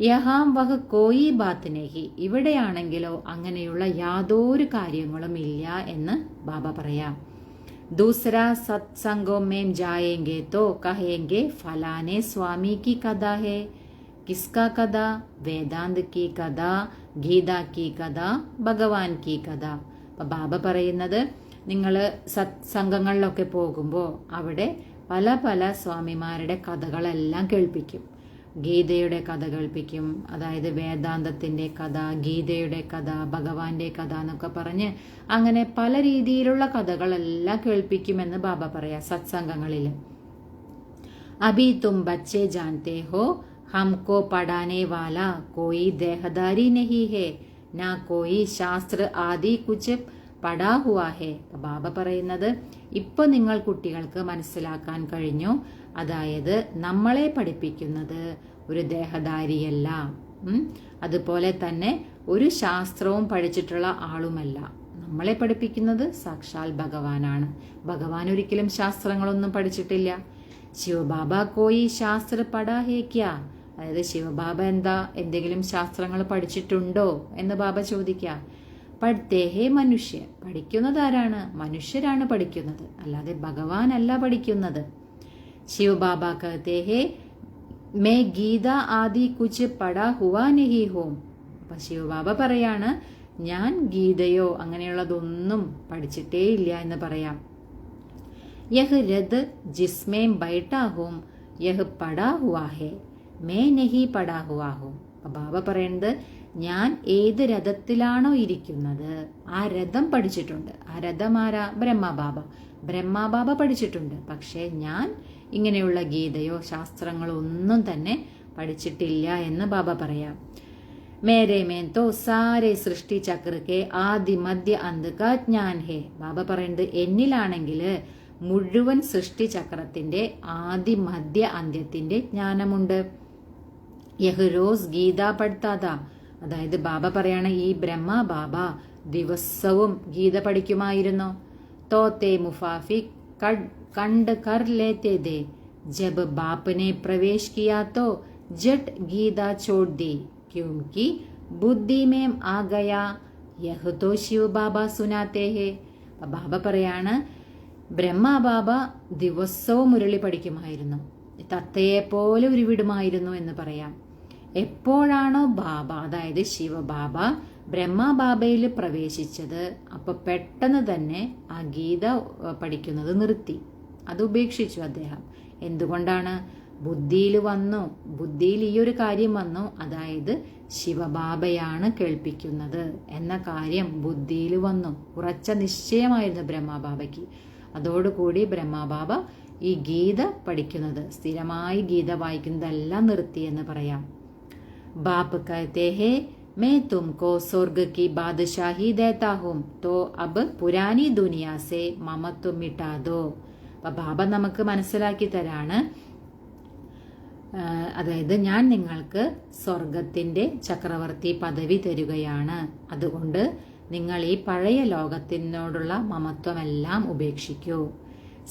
യഹാം വഹ് കോയി ബാത്ത് നഹി. ഇവിടെയാണെങ്കിലോ അങ്ങനെയുള്ള യാതൊരു കാര്യങ്ങളും ഇല്ല എന്ന് ബാബ പറയാം. ദൂസര സത്സംഗോ മേം ജായേംഗെ തോ കഹേംഗെ ഫലാനെ സ്വാമി കി കഥ ഹേ. കിസ്കാ കഥ? വേദാന്ത് കി കഥ, ഗീത കി കഥ, ഭഗവാൻ കി കഥ. അപ്പൊ ബാബ പറയുന്നത്, നിങ്ങൾ സത്സംഗങ്ങളിലൊക്കെ പോകുമ്പോൾ അവിടെ പല പല സ്വാമിമാരുടെ കഥകളെല്ലാം കേൾപ്പിക്കും. ഗീതയുടെ കഥ കേൾപ്പിക്കും, അതായത് വേദാന്തത്തിന്റെ കഥ, ഗീതയുടെ കഥ, ഭഗവാന്റെ കഥ എന്നൊക്കെ പറഞ്ഞ് അങ്ങനെ പല രീതിയിലുള്ള കഥകളെല്ലാം കേൾപ്പിക്കുമെന്ന് ബാബ പറയാ സത്സംഗങ്ങളിൽ. അഭി തും ബച്ചേ ജാൻതേ ഹോ ഹംകോ പഠാനെ വാല കോയി ദേഹദാരി നഹി ഹേ നാ കോയി ശാസ്ത്ര ആദി കുച്ച് പഠാ ഹുവാ ഹേ. ബാബ പറയുന്നത്, ഇപ്പൊ നിങ്ങൾ കുട്ടികൾക്ക് മനസ്സിലാക്കാൻ കഴിഞ്ഞു, അതായത് നമ്മളെ പഠിപ്പിക്കുന്നത് ഒരു ദേഹധാരിയല്ല, അതുപോലെ തന്നെ ഒരു ശാസ്ത്രവും പഠിച്ചിട്ടുള്ള ആളുമല്ല. നമ്മളെ പഠിപ്പിക്കുന്നത് സാക്ഷാൽ ഭഗവാനാണ്. ഭഗവാൻ ഒരിക്കലും ശാസ്ത്രങ്ങളൊന്നും പഠിച്ചിട്ടില്ല. ശിവബാബ കോയി ശാസ്ത്ര പഠാ ഹേ ക്യാ? അതായത് ശിവബാബ എന്തെങ്കിലും ശാസ്ത്രങ്ങൾ പഠിച്ചിട്ടുണ്ടോ എന്ന് ബാബ ചോദിക്കാം. പഠിത്തേഹേ മനുഷ്യ. പഠിക്കുന്നത് ആരാണ്? മനുഷ്യരാണ് പഠിക്കുന്നത്, അല്ലാതെ ഭഗവാൻ അല്ല പഠിക്കുന്നത്. ശിവബാബ കഹത്തെ ഹേ മേ ഗീത ആദി കുച്ച് പഠാ ഹുവാ നഹി ഹോം. അപ്പൊ ശിവബാബ പറയാണ്, ഞാൻ ഗീതയോ അങ്ങനെയുള്ളതൊന്നും പഠിച്ചിട്ടേ ഇല്ല എന്ന് പറയാം. യഹ് രഥ് ജിസ്മേം ബൈഠാ ഹോം യഹ് പഠാ ഹുവാ ഹേ മേ നഹി പഠാ ഹുവാ ഹോം. ബാബ പറയുന്നത്, ഞാൻ ഏത് രഥത്തിലാണോ ഇരിക്കുന്നത് ആ രഥം പഠിച്ചിട്ടുണ്ട്. ആ രഥം ആരാ? ബ്രഹ്മബാബ. ബ്രഹ്മബാബ പഠിച്ചിട്ടുണ്ട്. പക്ഷേ ഞാൻ ഇങ്ങനെയുള്ള ഗീതയോ ശാസ്ത്രങ്ങളോ ഒന്നും തന്നെ പഠിച്ചിട്ടില്ല എന്ന് ബാബ പറയാം. മേരെ മേൻ തോ സാരെ സൃഷ്ടി ചക്രക്കെ ആദി മധ്യ അന്ത് കാ ജ്ഞാൻ ഹേ. ബാബ പറയുന്നത്, എന്നിലാണെങ്കിൽ മുഴുവൻ സൃഷ്ടി ചക്രത്തിന്റെ ആദി മധ്യ അന്ത്യത്തിന്റെ ജ്ഞാനമുണ്ട്. യഹ് റോസ് ഗീത പഠിത്താതാ. അതായത് ബാബ പറയാണ്, ഈ ബ്രഹ്മ ബാബ ദിവസവും ഗീത പഠിക്കുമായിരുന്നു. തോത്തെ മുഫാഫി കണ്ട് കർ ലേത്തെ ദേ ജബ് ബാപ്പനെ പ്രവേശ് കിയാ തോ ജട്ട് ഗീത ചോड़ दी क्योंकि ബുദ്ധി മേം ആ ഗയാ യഹ് തോ ശിവ ബാബ സുനാത്തേ ഹേ. ബാബ പറയാണ്, ബ്രഹ്മ ബാബ ദിവസവും മുരളി പഠിക്കുമായിരുന്നു, തത്തയെ പോലെ ഉരുവിടുമായിരുന്നു എന്ന് പറയാം. എപ്പോഴാണോ ബാബ, അതായത് ശിവബാബ ബ്രഹ്മബാബയിൽ പ്രവേശിച്ചത്, അപ്പൊ പെട്ടെന്ന് തന്നെ ആ ഗീത പഠിക്കുന്നത് നിർത്തി, അത് ഉപേക്ഷിച്ചു അദ്ദേഹം. എന്തുകൊണ്ടാണ്? ബുദ്ധിയിൽ വന്നു, ബുദ്ധിയിൽ ഈ ഒരു കാര്യം വന്നു, അതായത് ശിവബാബയാണ് കേൾപ്പിക്കുന്നത് എന്ന കാര്യം ബുദ്ധിയിൽ വന്നു. ഉറച്ച നിശ്ചയമായിരുന്നു ബ്രഹ്മബാബയ്ക്ക്. അതോടുകൂടി ബ്രഹ്മബാബ ഈ ഗീത പഠിക്കുന്നത്, സ്ഥിരമായി ഗീത വായിക്കുന്നതെല്ലാം നിർത്തി എന്ന് പറയാം. ബാപ്പ് कहते हैं मैं तुमको स्वर्ग की बादशाही देता हूं तो अब पुरानी दुनिया से ममत्व मिटा दो. ബാബ നമുക്ക് മനസ്സിലാക്കി തരാണ്, അതായത് ഞാൻ നിങ്ങൾക്ക് സ്വർഗത്തിന്റെ ചക്രവർത്തി പദവി തരുകയാണ്, അതുകൊണ്ട് നിങ്ങൾ ഈ പഴയ ലോകത്തിനോടുള്ള മമത്വമെല്ലാം ഉപേക്ഷിക്കൂ.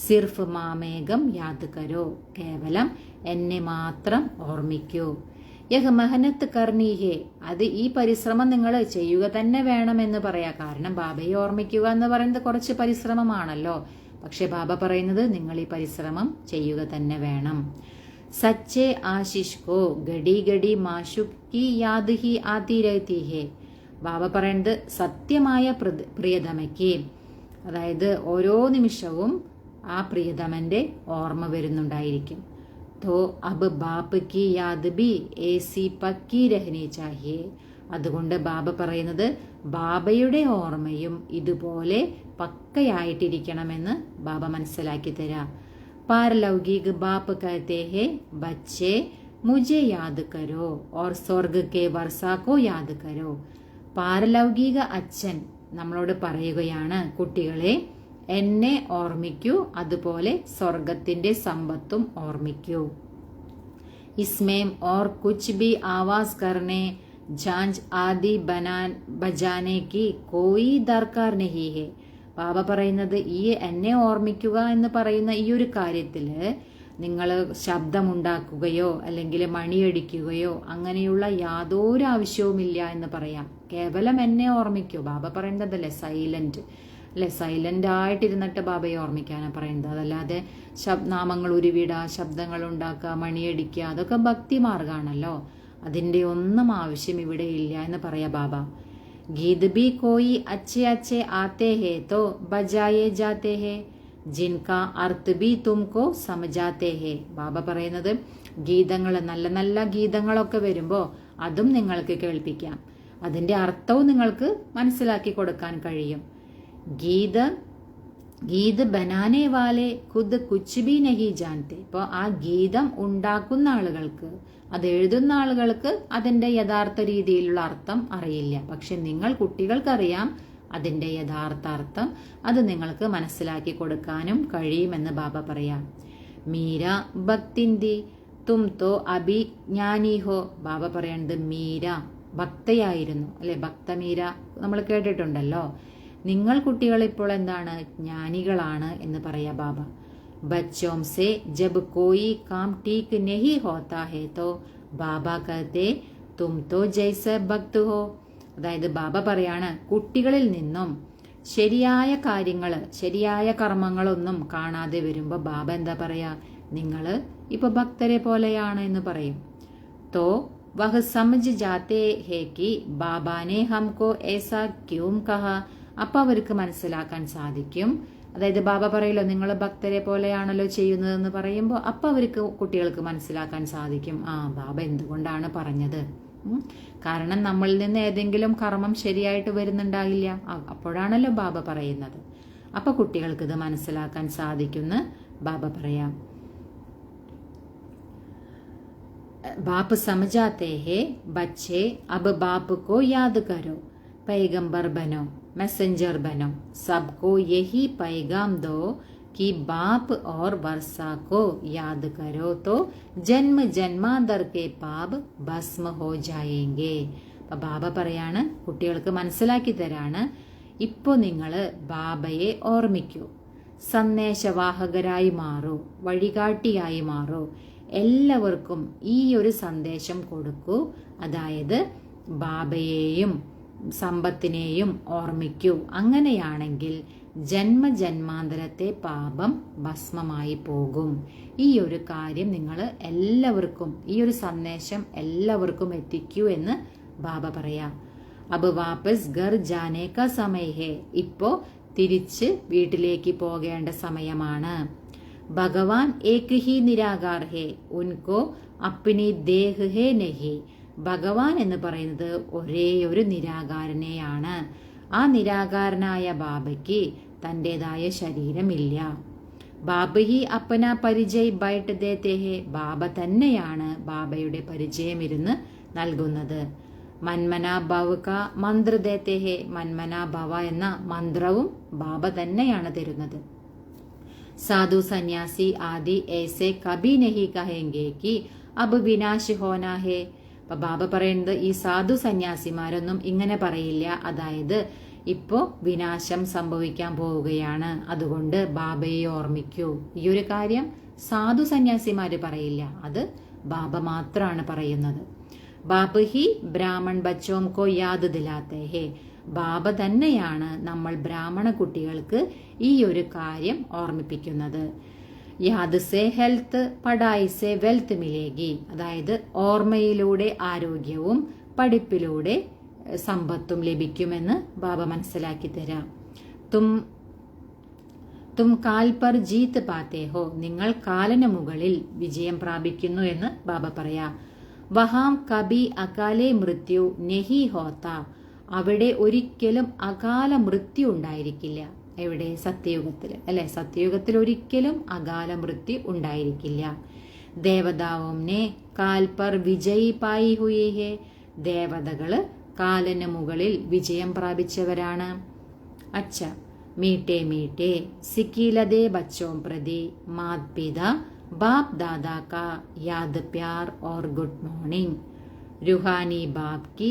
സിർഫ് മാമേകം യാദ് കരോ, കേവലം എന്നെ മാത്രം ഓർമ്മിക്കൂ. യഹ് മെഹനത്ത് കർണി ഹേ, അത് ഈ പരിശ്രമം നിങ്ങൾ ചെയ്യുക തന്നെ വേണമെന്ന് പറയാ. കാരണം ബാബയെ ഓർമ്മിക്കുക എന്ന് പറയുന്നത് കുറച്ച് പരിശ്രമമാണല്ലോ. പക്ഷെ ബാബ പറയുന്നത് നിങ്ങൾ ഈ പരിശ്രമം ചെയ്യുക തന്നെ വേണം. സച്ചേ ആശിഷ് കോ ഗഡി ഗഡി മാഷുക് കി യാദ് ഹി ആതി രഹതി ഹേ. ബാബ പറയുന്നത് സത്യമായ പ്രിയതമയ്ക്ക്, അതായത് ഓരോ നിമിഷവും ആ പ്രിയതമന്റെ ഓർമ്മ വരുന്നുണ്ടായിരിക്കും. तो अब बाप की याद भी ऐसी पक्की रहनी चाहिए. അതുകൊണ്ട് ബാബ പറയുന്നത് ബാബയുടെ ഓർമ്മയും ഇതുപോലെ പക്കയായിട്ടിരിക്കണമെന്ന് ബാബ മനസ്സിലാക്കി തരാം. പാരലൗകിക് ബാപ്പ് कहते हैं बच्चे मुझे याद करो और स्वर्ग के वर्षा को याद करो. പാരലൗകിക അച്ഛൻ നമ്മളോട് പറയുകയാണ്, കുട്ടികളെ എന്നെ ഓർമ്മിക്കൂ, അതുപോലെ സ്വർഗത്തിന്റെ സമ്പത്തും ഓർമ്മിക്കൂ. ഇസ്മേം ഓർ കുച്ച് ബി ആവാസ് കർണേ ജാഞ്ച് ആദി ബജാനെ കി കോയി ദർക്കാർ നഹി ഹേ. ബാബ പറയുന്നത് ഈ എന്നെ ഓർമ്മിക്കുക എന്ന് പറയുന്ന ഈ ഒരു കാര്യത്തില് നിങ്ങൾ ശബ്ദമുണ്ടാക്കുകയോ അല്ലെങ്കിൽ മണിയടിക്കുകയോ അങ്ങനെയുള്ള യാതൊരു ആവശ്യവുമില്ല എന്ന് പറയാം. കേവലം എന്നെ ഓർമ്മിക്കൂ. ബാബ പറയുന്നതല്ലേ സൈലന്റ്, അല്ലെ, സൈലന്റ് ആയിട്ടിരുന്നിട്ട് ബാബയെ ഓർമ്മിക്കാനാണ് പറയുന്നത്. അതല്ലാതെ നാമങ്ങൾ ഉരുവിടുക, ശബ്ദങ്ങൾ ഉണ്ടാക്കുക, മണിയടിക്കുക, അതൊക്കെ ഭക്തി മാർഗാണല്ലോ. അതിന്റെ ഒന്നും ആവശ്യം ഇവിടെ ഇല്ല എന്ന് പറയാ ബാബ. ഗീത് ബി കോയി അച്ഛേ അച്ഛേ ആത്തെ ഹേ തോ ബജായേ ജാത്തെ ഹേ ജിൻകാ അർത്ത് ബി തുംകോ സമജാത്തെ ഹേ. ബാബ പറയുന്നത് ഗീതങ്ങൾ, നല്ല നല്ല ഗീതങ്ങളൊക്കെ വരുമ്പോ അതും നിങ്ങൾക്ക് കേൾപ്പിക്കാം, അതിന്റെ അർത്ഥവും നിങ്ങൾക്ക് മനസ്സിലാക്കി കൊടുക്കാൻ കഴിയും. ഗീത് ബനാനെ വാലെ ഖുദ് കുച്ച് ബി നഹി ജാൻതെ. ഇപ്പോൾ ആ ഗീതം ഉണ്ടാക്കുന്ന ആളുകൾക്ക്, അത് എഴുതുന്ന ആളുകൾക്ക് അതിന്റെ യഥാർത്ഥ രീതിയിലുള്ള അർത്ഥം അറിയില്ല. പക്ഷെ നിങ്ങൾ കുട്ടികൾക്കറിയാം അതിന്റെ യഥാർത്ഥ അർത്ഥം. അത് നിങ്ങൾക്ക് മനസ്സിലാക്കി കൊടുക്കാനും കഴിയുമെന്ന് ബാബ പറയാം. മീര ഭക്തിന്തി തും തോ അഭിജ്ഞാനി ഹോ. ബാബ പറയണത് മീര ഭക്തയായിരുന്നു, അല്ലെ, ഭക്തമീര നമ്മൾ കേട്ടിട്ടുണ്ടല്ലോ. നിങ്ങൾ കുട്ടികൾ ഇപ്പോൾ എന്താണ്, ജ്ഞാനികളാണ് എന്ന് പറയാ ബാബ. ബച്ചോം സെ ജബ് കോയി കാം ടീക്ക് നഹി ഹോത്താ ഹേ തോ ബാബ കഹത്തെ തും തോ ജൈസെ ഭക്ത് ഹോ. അതായത് ബാബ പറയാണ്, കുട്ടികളിൽ നിന്നും ശരിയായ കാര്യങ്ങള്, ശരിയായ കർമ്മങ്ങളൊന്നും കാണാതെ വരുമ്പോ ബാബ എന്താ പറയാ, നിങ്ങള് ഇപ്പൊ ഭക്തരെ പോലെയാണ് എന്ന് പറയും. തോ വഹ് സമജ് ജാത്തെ ഹേ കി ബാബാനെ ഹംകോ ഏസാ ക്യൂം കഹാ. അപ്പൊ അവർക്ക് മനസ്സിലാക്കാൻ സാധിക്കും. അതായത് ബാബ പറയല്ലോ നിങ്ങൾ ഭക്തരെ പോലെയാണല്ലോ ചെയ്യുന്നതെന്ന് പറയുമ്പോൾ അപ്പൊ അവർക്ക്, കുട്ടികൾക്ക് മനസ്സിലാക്കാൻ സാധിക്കും, ആ ബാബ എന്തുകൊണ്ടാണ് പറഞ്ഞത്. കാരണം നമ്മളിൽ നിന്ന് ഏതെങ്കിലും കർമ്മം ശരിയായിട്ട് വരുന്നുണ്ടാകില്ല, അപ്പോഴാണല്ലോ ബാബ പറയുന്നത്. അപ്പൊ കുട്ടികൾക്ക് ഇത് മനസ്സിലാക്കാൻ സാധിക്കുമെന്ന് ബാബ പറയാം. बाप समझाते हैं बच्चे अब बाप को याद करो, पैगंबर बनो, मैसेंजर बनो, सबको यही पैगाम दो कि बाप और वर्षा को याद करो तो जन्म जन्मांतर के पाप भस्म हो जाएंगे. അപ്പൊ ബാബ പറയാണ്, കുട്ടികൾക്ക് മനസ്സിലാക്കി തരാണ്, ഇപ്പോ നിങ്ങള് ബാബയെ ഓർമ്മിക്കൂ, സന്ദേശവാഹകരായി മാറൂ, വഴികാട്ടിയായി മാറൂ, എല്ലാവർക്കും ഈ ഒരു സന്ദേശം കൊടുക്കൂ. അതായത് ബാബയെയും സമ്പത്തിനെയും ഓർമ്മിക്കൂ. അങ്ങനെയാണെങ്കിൽ ജന്മജന്മാന്തരത്തെ പാപം ഭസ്മമായി പോകും. ഈ ഒരു കാര്യം നിങ്ങൾ എല്ലാവർക്കും, ഈ ഒരു സന്ദേശം എല്ലാവർക്കും എത്തിക്കൂ എന്ന് ബാബ പറയാം. അബ് വാപ്പസ് ഘർ ജാനെ കാ സമയ ഹേ. ഇപ്പോ തിരിച്ച് വീട്ടിലേക്ക് പോകേണ്ട സമയമാണ്. ഭഗവാൻ ഏക് ഹി നിരാകാർ ഹേ, ഉൻകോ അപ്നി ദേഹ് ഹേ നഹി. ഭഗവാൻ എന്ന് പറയുന്നത് ഒരേ ഒരു നിരാകാരനെയാണ്. ആ നിരാകാരനായ ബാബയ്ക്ക് തന്റേതായ ശരീരമില്ല. ബാബ ഹി അപ്പന പരിചയ് ബൈട്ട് ദേത്തെ ഹേ. ബാബ തന്നെയാണ് ബാബയുടെ പരിചയം ഇരുന്ന് നൽകുന്നത്. മന്മന ഭവ ക മന്ത്ര ദേത്തെ ഹേ. മന്മന ഭവ എന്ന മന്ത്രവും ബാബ തന്നെയാണ് തരുന്നത്. സാധു സന്യാസി ആദി ऐसे കബി നഹി കഹേംഗെ കി അബ് വിനാശ് ഹോനാ ഹേ. അപ്പൊ ബാബ പറയുന്നത് ഈ സാധു സന്യാസിമാരൊന്നും ഇങ്ങനെ പറയില്ല, അതായത് ഇപ്പോ വിനാശം സംഭവിക്കാൻ പോവുകയാണ്, അതുകൊണ്ട് ബാബയെ ഓർമ്മിക്കൂ. ഈ ഒരു കാര്യം സാധു സന്യാസിമാര് പറയില്ല, അത് ബാബ മാത്രമാണ് പറയുന്നത്. ബാബ് ഹി ബ്രാഹ്മൺ ബച്ചോം കോ യാദ് ദിലാത്തെ ഹേ. ബാബ തന്നെയാണ് നമ്മൾ ബ്രാഹ്മണ കുട്ടികൾക്ക് ഈ ഒരു കാര്യം ഓർമ്മിപ്പിക്കുന്നത്. Yaad say health, പഠായി say wealth Milegi. അതായത് ഓർമ്മയിലൂടെ ആരോഗ്യവും പഠിപ്പിലൂടെ സമ്പത്തും ലഭിക്കുമെന്ന് ബാബ മനസ്സിലാക്കി തരാം. തും കാൽ പർ ജീത്ത് പാത്തേ ഹോ. നിങ്ങൾ കാലിന് മുകളിൽ വിജയം പ്രാപിക്കുന്നു എന്ന് ബാബ പറയാ. വഹാം കബി അകാലേ മൃത്യു നെഹി ഹോത്ത. അവിടെ ഒരിക്കലും അകാല മൃത്യു ഉണ്ടായിരിക്കില്ല. എവിടെ? സത്യയുഗത്തിൽ അല്ലെ. സത്യയുഗത്തിൽ ഒരിക്കലും അകാല മൃത്യു ഉണ്ടായിരിക്കില്ല. ദേവതാവും നെ കാൽ പർ വിജയി പായി ഹുയി ഹേ. ദേവതകള് കാലിന് മുകളിൽ വിജയം പ്രാപിച്ചവരാണ്. അച്ഛ മീട്ടെ മീട്ടെ സിക്കിലതേ ബച്ചോം പ്രതി മാത് പിതാ ബാപ് ദാദാ കാ Yaad Pyaar or good morning. रूहानी बाप की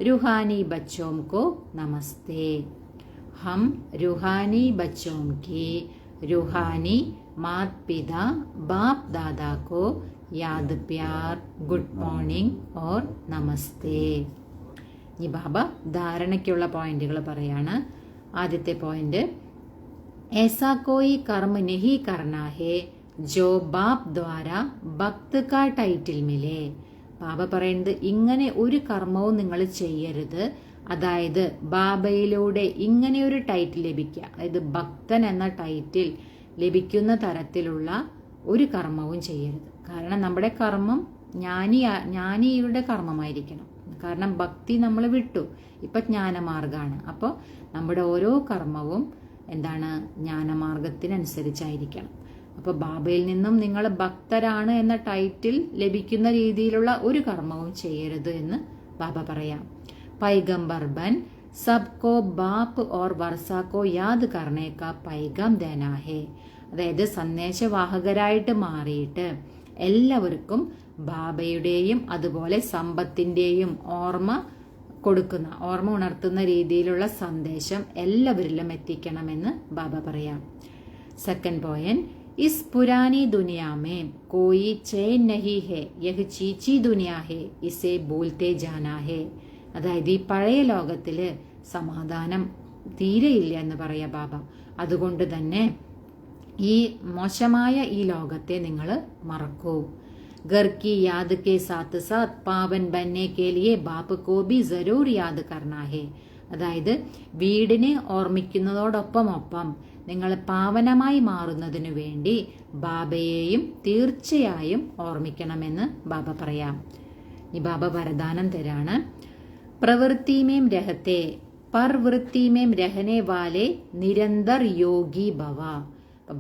रूहानी बच्चों को नमस्ते. हम रूहानी बच्चों की रूहानी माता पिता बाप दादा को याद प्यार गुड मॉर्निंग और नमस्ते. ഈ ബാബ ധാരണയ്ക്കുള്ള പോയിന്റുകൾ പറയാണ്. ആദ്യത്തെ പോയിന്റ്, ऐसा कोई कर्म नहीं करना है जो बाप द्वारा भक्त का टाइटल मिले. ബാബ പറയുന്നത് ഇങ്ങനെ ഒരു കർമ്മവും നിങ്ങൾ ചെയ്യരുത്. അതായത് ബാബയിലൂടെ ഇങ്ങനെ ഒരു ടൈറ്റിൽ ലഭിക്കുക, അതായത് ഭക്തൻ എന്ന ടൈറ്റിൽ ലഭിക്കുന്ന തരത്തിലുള്ള ഒരു കർമ്മവും ചെയ്യരുത്. കാരണം നമ്മുടെ കർമ്മം ജ്ഞാനിയുടെ കർമ്മമായിരിക്കണം. കാരണം ഭക്തി നമ്മൾ വിട്ടു, ഇപ്പൊ ജ്ഞാനമാർഗാണ്. അപ്പോൾ നമ്മുടെ ഓരോ കർമ്മവും എന്താണ്? ജ്ഞാനമാർഗത്തിനനുസരിച്ചായിരിക്കണം. അപ്പൊ ബാബയിൽ നിന്നും നിങ്ങൾ ഭക്തരാണ് എന്ന ടൈറ്റിൽ ലഭിക്കുന്ന രീതിയിലുള്ള ഒരു കർമ്മവും ചെയ്യരുത് എന്ന് ബാബ പറയാം. പൈഗംബർ ബൻ സബ്കോ ബാപ്പ് ഓർ വർസാക്കോ യാദ് കർണേ കാ പൈഗം ദേനാ ഹേ. അതായത് സന്ദേശവാഹകരായിട്ട് മാറിയിട്ട് എല്ലാവർക്കും ബാബയുടെയും അതുപോലെ സമ്പത്തിന്റെയും ഓർമ്മ ഉണർത്തുന്ന രീതിയിലുള്ള സന്ദേശം എല്ലാവരിലും എത്തിക്കണമെന്ന് ബാബ പറയാം. സെക്കൻഡ് പോയിന്റ്, इस पुरानी दुनिया में कोई चैन नहीं है, यह चीची दुनिया है, इसे भूलते जाना है. അതായത് ഈ പഴയ ലോകത്തില് സമാധാനം തീരെയില്ല എന്ന് പറയാ ബാബ. അതുകൊണ്ട് തന്നെ ഈ മോശമായ ഈ ലോകത്തെ നിങ്ങൾ മറക്കൂ. घर की याद के साथ साथ पावन बनने के लिए बाप को भी जरूर याद करना है. അതായത് വീടിനെ ഓർമ്മിക്കുന്നതോടൊപ്പം നിങ്ങൾ പാവനമായി മാറുന്നതിനു വേണ്ടി ബാബയെയും തീർച്ചയായും ഓർമ്മിക്കണമെന്ന് ബാബ പറയാം. ഈ ബാബ വരദാനം തരാണ്. പ്രവൃത്തിമേം രഹത്തെ പർവൃത്തിമേം രഹനെ വാലെ നിരന്തർ യോഗി ഭവ.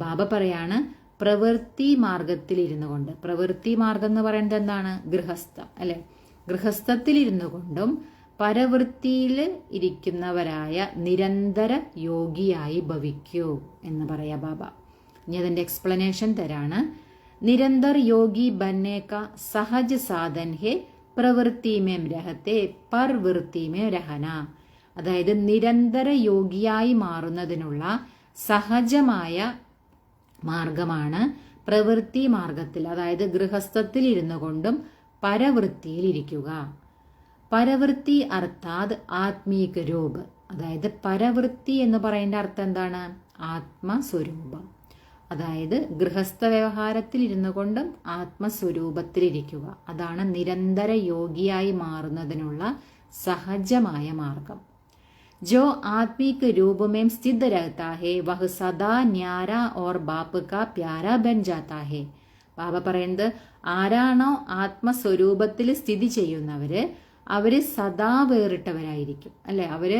ബാബ പറയാണ് പ്രവൃത്തി മാർഗത്തിൽ ഇരുന്നു കൊണ്ട്. പ്രവൃത്തി മാർഗം എന്ന് പറയുന്നത് എന്താണ്? ഗൃഹസ്ഥം അല്ലെ. ഗൃഹസ്ഥത്തിൽ ഇരുന്നു കൊണ്ടും പരവൃത്തിയിൽ ഇരിക്കുന്നവരായ നിരന്തര യോഗിയായി ഭവിക്കൂ എന്ന് പറയാ ബാബ. ഇനി അതിന്റെ എക്സ്പ്ലനേഷൻ തരാണ്. നിരന്തർ യോഗി ബന്നേക്ക സഹജ സാധൻ ഹെ പ്രവൃത്തി മേം രഹത്തെ പർവൃത്തി മേ രഹന. അതായത് നിരന്തര യോഗിയായി മാറുന്നതിനുള്ള സഹജമായ മാർഗമാണ് പ്രവൃത്തി മാർഗത്തിൽ, അതായത് ഗൃഹസ്ഥത്തിൽ ഇരുന്നു കൊണ്ടും പരവൃത്തിയിൽ ഇരിക്കുക. പരവൃത്തി അർത്ഥാത് ആത്മീക രൂപ. അതായത് പരവൃത്തി എന്ന് പറയുന്ന അർത്ഥം എന്താണ്? ആത്മസ്വരൂപം. അതായത് ഗൃഹസ്ഥ വ്യവഹാരത്തിൽ ഇരുന്നു കൊണ്ടും ആത്മസ്വരൂപത്തിലിരിക്കുക. അതാണ് നിരന്തര യോഗിയായി മാറുന്നതിനുള്ള സഹജമായ മാർഗം. जो आत्मिक रूप में स्थित रहता है वह सदा न्यारा और बाप का प्यारा बन जाता है. ബാബ പറയുന്നത് ആരാണോ ആത്മസ്വരൂപത്തിൽ സ്ഥിതി ചെയ്യുന്നവര് അവര് സദാ വേറിട്ടവരായിരിക്കും അല്ലെ. അവര്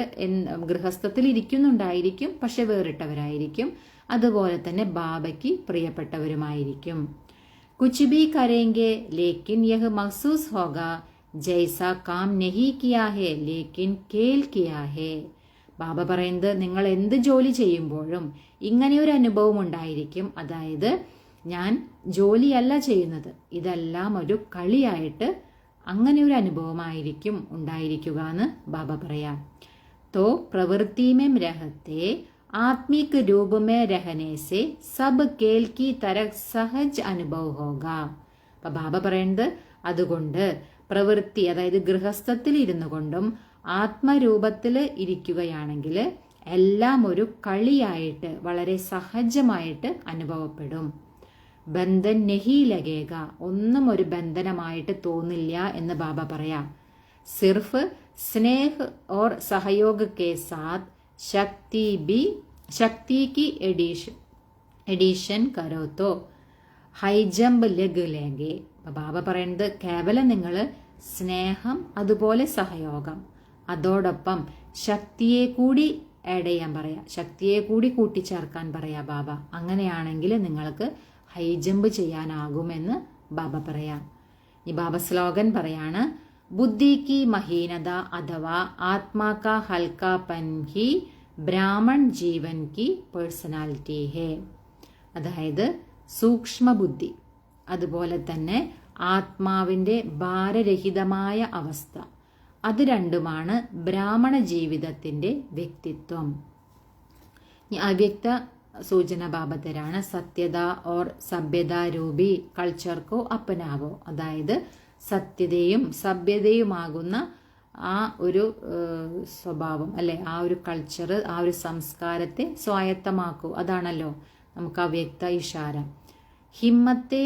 ഗൃഹസ്ഥത്തിൽ ഇരിക്കുന്നുണ്ടായിരിക്കും, പക്ഷെ വേറിട്ടവരായിരിക്കും. അതുപോലെ തന്നെ ബാബയ്ക്ക് പ്രിയപ്പെട്ടവരുമായിരിക്കും. കുച്ച് ഭി കരേംഗെ ലേക്കിൻ യഹ് മഹ്സൂസ് ഹോഗാ ജൈസാ കാം നഹി കിയാ ഹേ ലേക്കിൻ കേൽ കിയാ ഹേ. ബാബ പറയുന്നത് നിങ്ങൾ എന്ത് ജോലി ചെയ്യുമ്പോഴും ഇങ്ങനെ ഒരു അനുഭവം ഉണ്ടായിരിക്കും. അതായത് ഞാൻ ജോലിയല്ല ചെയ്യുന്നത്, ഇതെല്ലാം ഒരു കളിയായിട്ട് അങ്ങനെ ഒരു അനുഭവമായിരിക്കും ഉണ്ടായിരിക്കുക എന്ന് ബാബ പറയാം. तो प्रवृत्ति में रहते आत्मिक रूप में रहने से सब खेल की तरह सहज അനുഭവ होगा. അപ്പൊ ബാബ പറയുന്നത് അതുകൊണ്ട് പ്രവൃത്തി, അതായത് ഗൃഹസ്ഥത്തിൽ ഇരുന്നു കൊണ്ടും ആത്മരൂപത്തിൽ ഇരിക്കുകയാണെങ്കിൽ എല്ലാം ഒരു കളിയായിട്ട് വളരെ സഹജമായിട്ട് അനുഭവപ്പെടും. ബന്ധൻ നെഹി ലഗേഗ, ഒന്നും ഒരു ബന്ധനമായിട്ട് തോന്നില്ല എന്ന് ബാബ പറയാം. സിർഫ് സ്നേഹ് ഓർ സഹयोग के साथ शक्ति की एडिशन करो तो ഹൈ ജമ്പ് ലഗ് ലേങ്കെ. ബാബ പറയുന്നത് കേവലം നിങ്ങൾ സ്നേഹം അതുപോലെ സഹയോഗം അതോടൊപ്പം ശക്തിയെ കൂടി ആഡ് ചെയ്യാൻ പറയാം, ശക്തിയെ കൂടി കൂട്ടിച്ചേർക്കാൻ പറയാ ബാബ. അങ്ങനെയാണെങ്കിൽ നിങ്ങൾക്ക് ഹൈ ജമ്പ് ചെയ്യാനാകുമെന്ന് ബാബ പറയാം. ഈ ബാബ സ്ലോഗൻ പറയാണ്, ബുദ്ധി കി മഹീനത അഥവാ ആത്മാ കാ ഹൽക്കാപൻ ഹി ബ്രാഹ്മൺ ജീവൻ കി പേഴ്സണാലിറ്റി ഹേ. അതായത് സൂക്ഷ്മ ബുദ്ധി അതുപോലെ തന്നെ ആത്മാവിൻ്റെ ഭാരരഹിതമായ അവസ്ഥ, അത് രണ്ടുമാണ് ബ്രാഹ്മണ ജീവിതത്തിൻ്റെ വ്യക്തിത്വം. അവ്യക്ത സൂചന ബാബ തരാണ്, സത്യത ഓർ സഭ്യത രൂപി കൾച്ചർ കോ അപ്പനാവോ. അതായത് സത്യതയും സഭ്യതയുമാകുന്ന ആ ഒരു സ്വഭാവം അല്ലെ, ആ ഒരു കൾച്ചർ, ആ ഒരു സംസ്കാരത്തെ സ്വായത്തമാക്കൂ. അതാണല്ലോ നമുക്ക് അവ്യക്ത ഇഷാര. ഹിമ്മത്തെ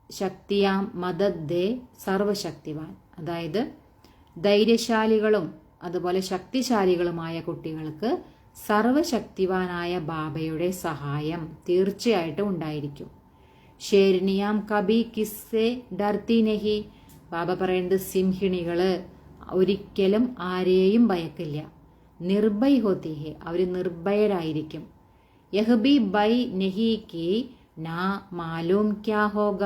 ശക്തിയാം മദദ് ദേ സർവശക്തിവാൻ. അതായത് ധൈര്യശാലികളും അതുപോലെ ശക്തിശാലികളുമായ കുട്ടികൾക്ക് സർവശക്തിവാനായ ബാബയുടെ സഹായം തീർച്ചയായിട്ടും ഉണ്ടായിരിക്കും. ഷേർനിയാം കബി കിസ്സെ ഡർത്തി നഹി. ബാബ പറയുന്നത് സിംഹിണികള് ഒരിക്കലും ആരെയും ഭയക്കില്ല. നിർഭയ് ഹോത്തി ഹെ, അവർ നിർഭയരായിരിക്കും. യഹ്ബി ബൈ നഹി കി നാ മാലൂം ക്യാ ഹോഗ.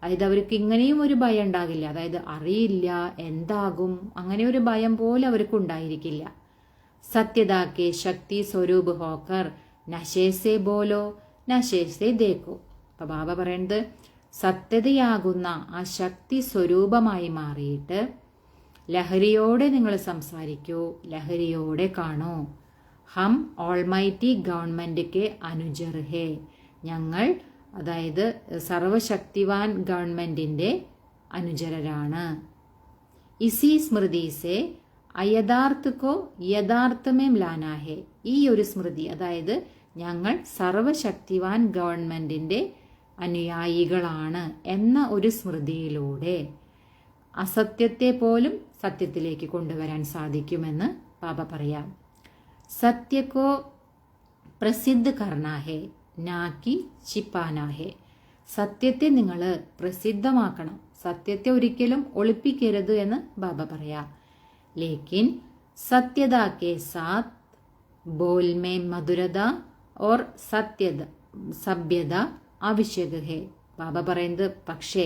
അതായത് അവർക്ക് ഇങ്ങനെയും ഒരു ഭയം ഉണ്ടാകില്ല, അതായത് അറിയില്ല എന്താകും, അങ്ങനെ ഒരു ഭയം പോലെ അവർക്ക് ഉണ്ടായിരിക്കില്ല. സത്യതാക്കെ ശക്തി സ്വരൂപ് ഹോക്കർ നശേസെ ബോലോ നശേസെ ദേക്കോ. അപ്പൊ ബാബ പറയുന്നത് സത്യതയാകുന്ന ആ ശക്തി സ്വരൂപമായി മാറിയിട്ട് ലഹരിയോടെ നിങ്ങൾ സംസാരിക്കൂ, ലഹരിയോടെ കാണൂ. ഹം ഓൾമൈറ്റി ഗവൺമെന്റ് കെ അനുജർ ഹേ. ഞങ്ങൾ അതായത് സർവശക്തിവാൻ ഗവൺമെന്റിന്റെ അനുചരരാണ്. ഇസി സ്മൃതി സെ അയഥാർത്ഥക്കോ യഥാർത്ഥമേം ലാനാ ഹേ. ഈ ഒരു സ്മൃതി, അതായത് ഞങ്ങൾ സർവശക്തിവാൻ ഗവൺമെന്റിന്റെ അനുയായികളാണ് എന്ന ഒരു സ്മൃതിയിലൂടെ അസത്യത്തെ പോലും സത്യത്തിലേക്ക് കൊണ്ടുവരാൻ സാധിക്കുമെന്ന് ബാബ പറയാം. സത്യക്കോ പ്രസിദ്ധ കർണാഹേ നാക്കി ചിപ്പാനാഹേ. സത്യത്തെ നിങ്ങൾ പ്രസിദ്ധമാക്കണം, സത്യത്തെ ഒരിക്കലും ഒളിപ്പിക്കരുത് എന്ന് ബാബ പറയാം. ലേക്കിൻ സത്യത കെ സാത്ത് ബോൽമേ മധുരത ഓർ സഭ്യത ആവശ്യക ഹേ. ബാബ പറയുന്നത് പക്ഷേ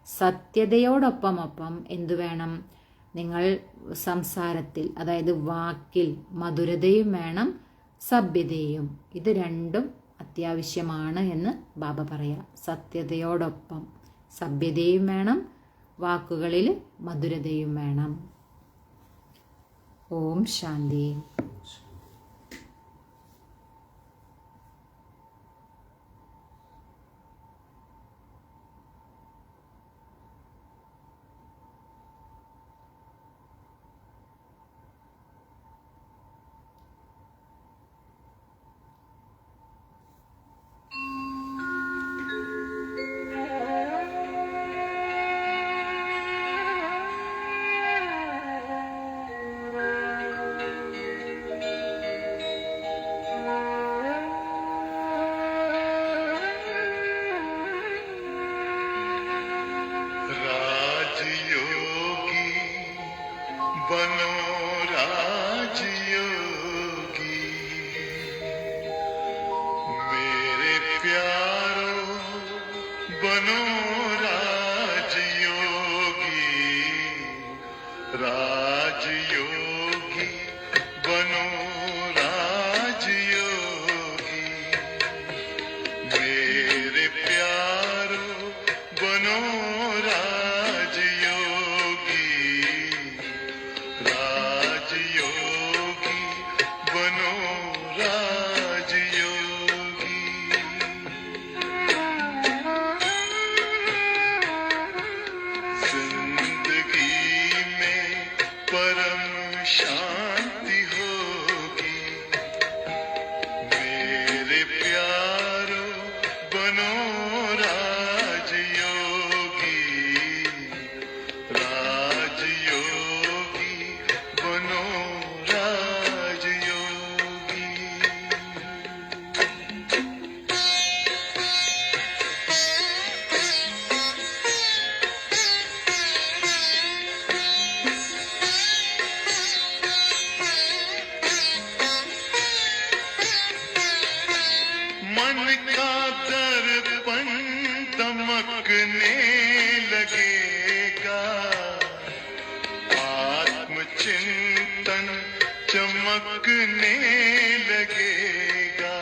സത്യതയോടൊപ്പം എന്തു വേണം, നിങ്ങൾ സംസാരത്തിൽ അതായത് വാക്കിൽ മധുരതയും വേണം, സഭ്യതയും. ഇത് രണ്ടും അത്യാവശ്യമാണ് എന്ന് ബാബ പറയാം. സത്യതയോടൊപ്പം സഭ്യതയും വേണം, വാക്കുകളിൽ മധുരതയും വേണം. ഓം ശാന്തി.
मन का दर्पण दमकने लगेगा, आत्मचिंतन चमकने लगेगा।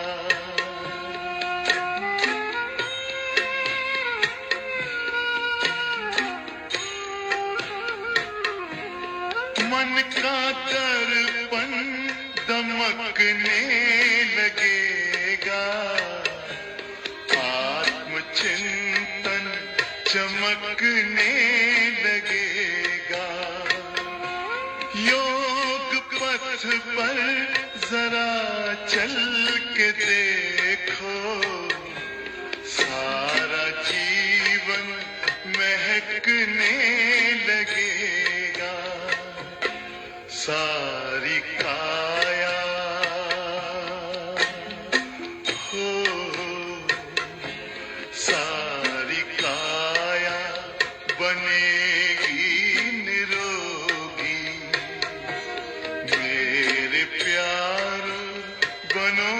मन का दर्पण दमकने लगेगा, आत्मचिंतन चमकने लगेगा। योग पथ पर जरा चल के देखो, सारा जीवन महकने लगेगा। सारी काया हो, सारी काया बनेगी निरोगी। मेरे प्यारो बनो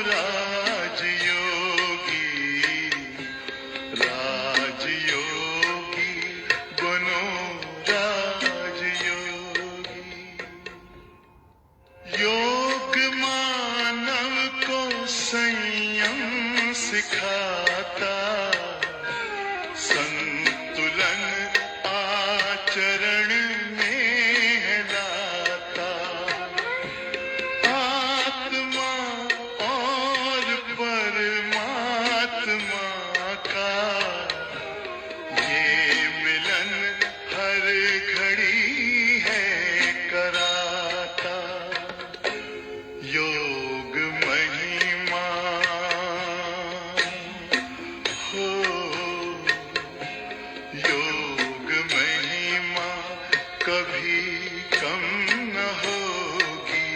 राजयोगी, राजयोगी बनो राजयोगी। योग मानव को संयम सिखाता, संतुलन आचरण में लाता। आत्मा और परमात्मा का ये मिलन हर घड़ी है कराता। योग महिमा हो, योग महिमा कभी कम न होगी।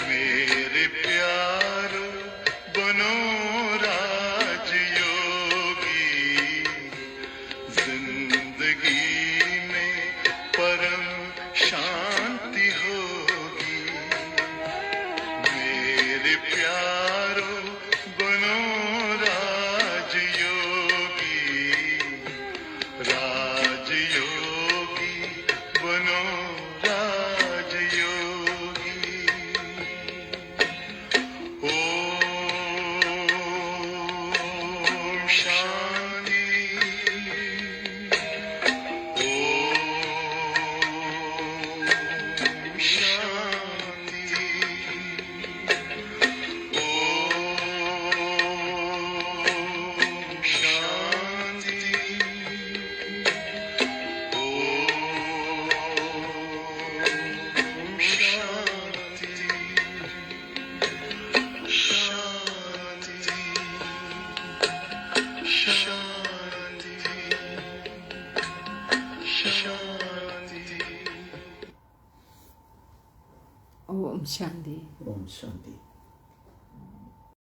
मेरे प्यारो बनो राजयोगी, जिंदगी में परम शांति होगी। मेरे प्यारो बनो राजयोगी, राजयोगी बनो राजयोगी। ओम शांति, ओम शांति, ओम शांति, ओम शांति, शांति, शांति, शांति।
ओम शांति।
ओम शांति।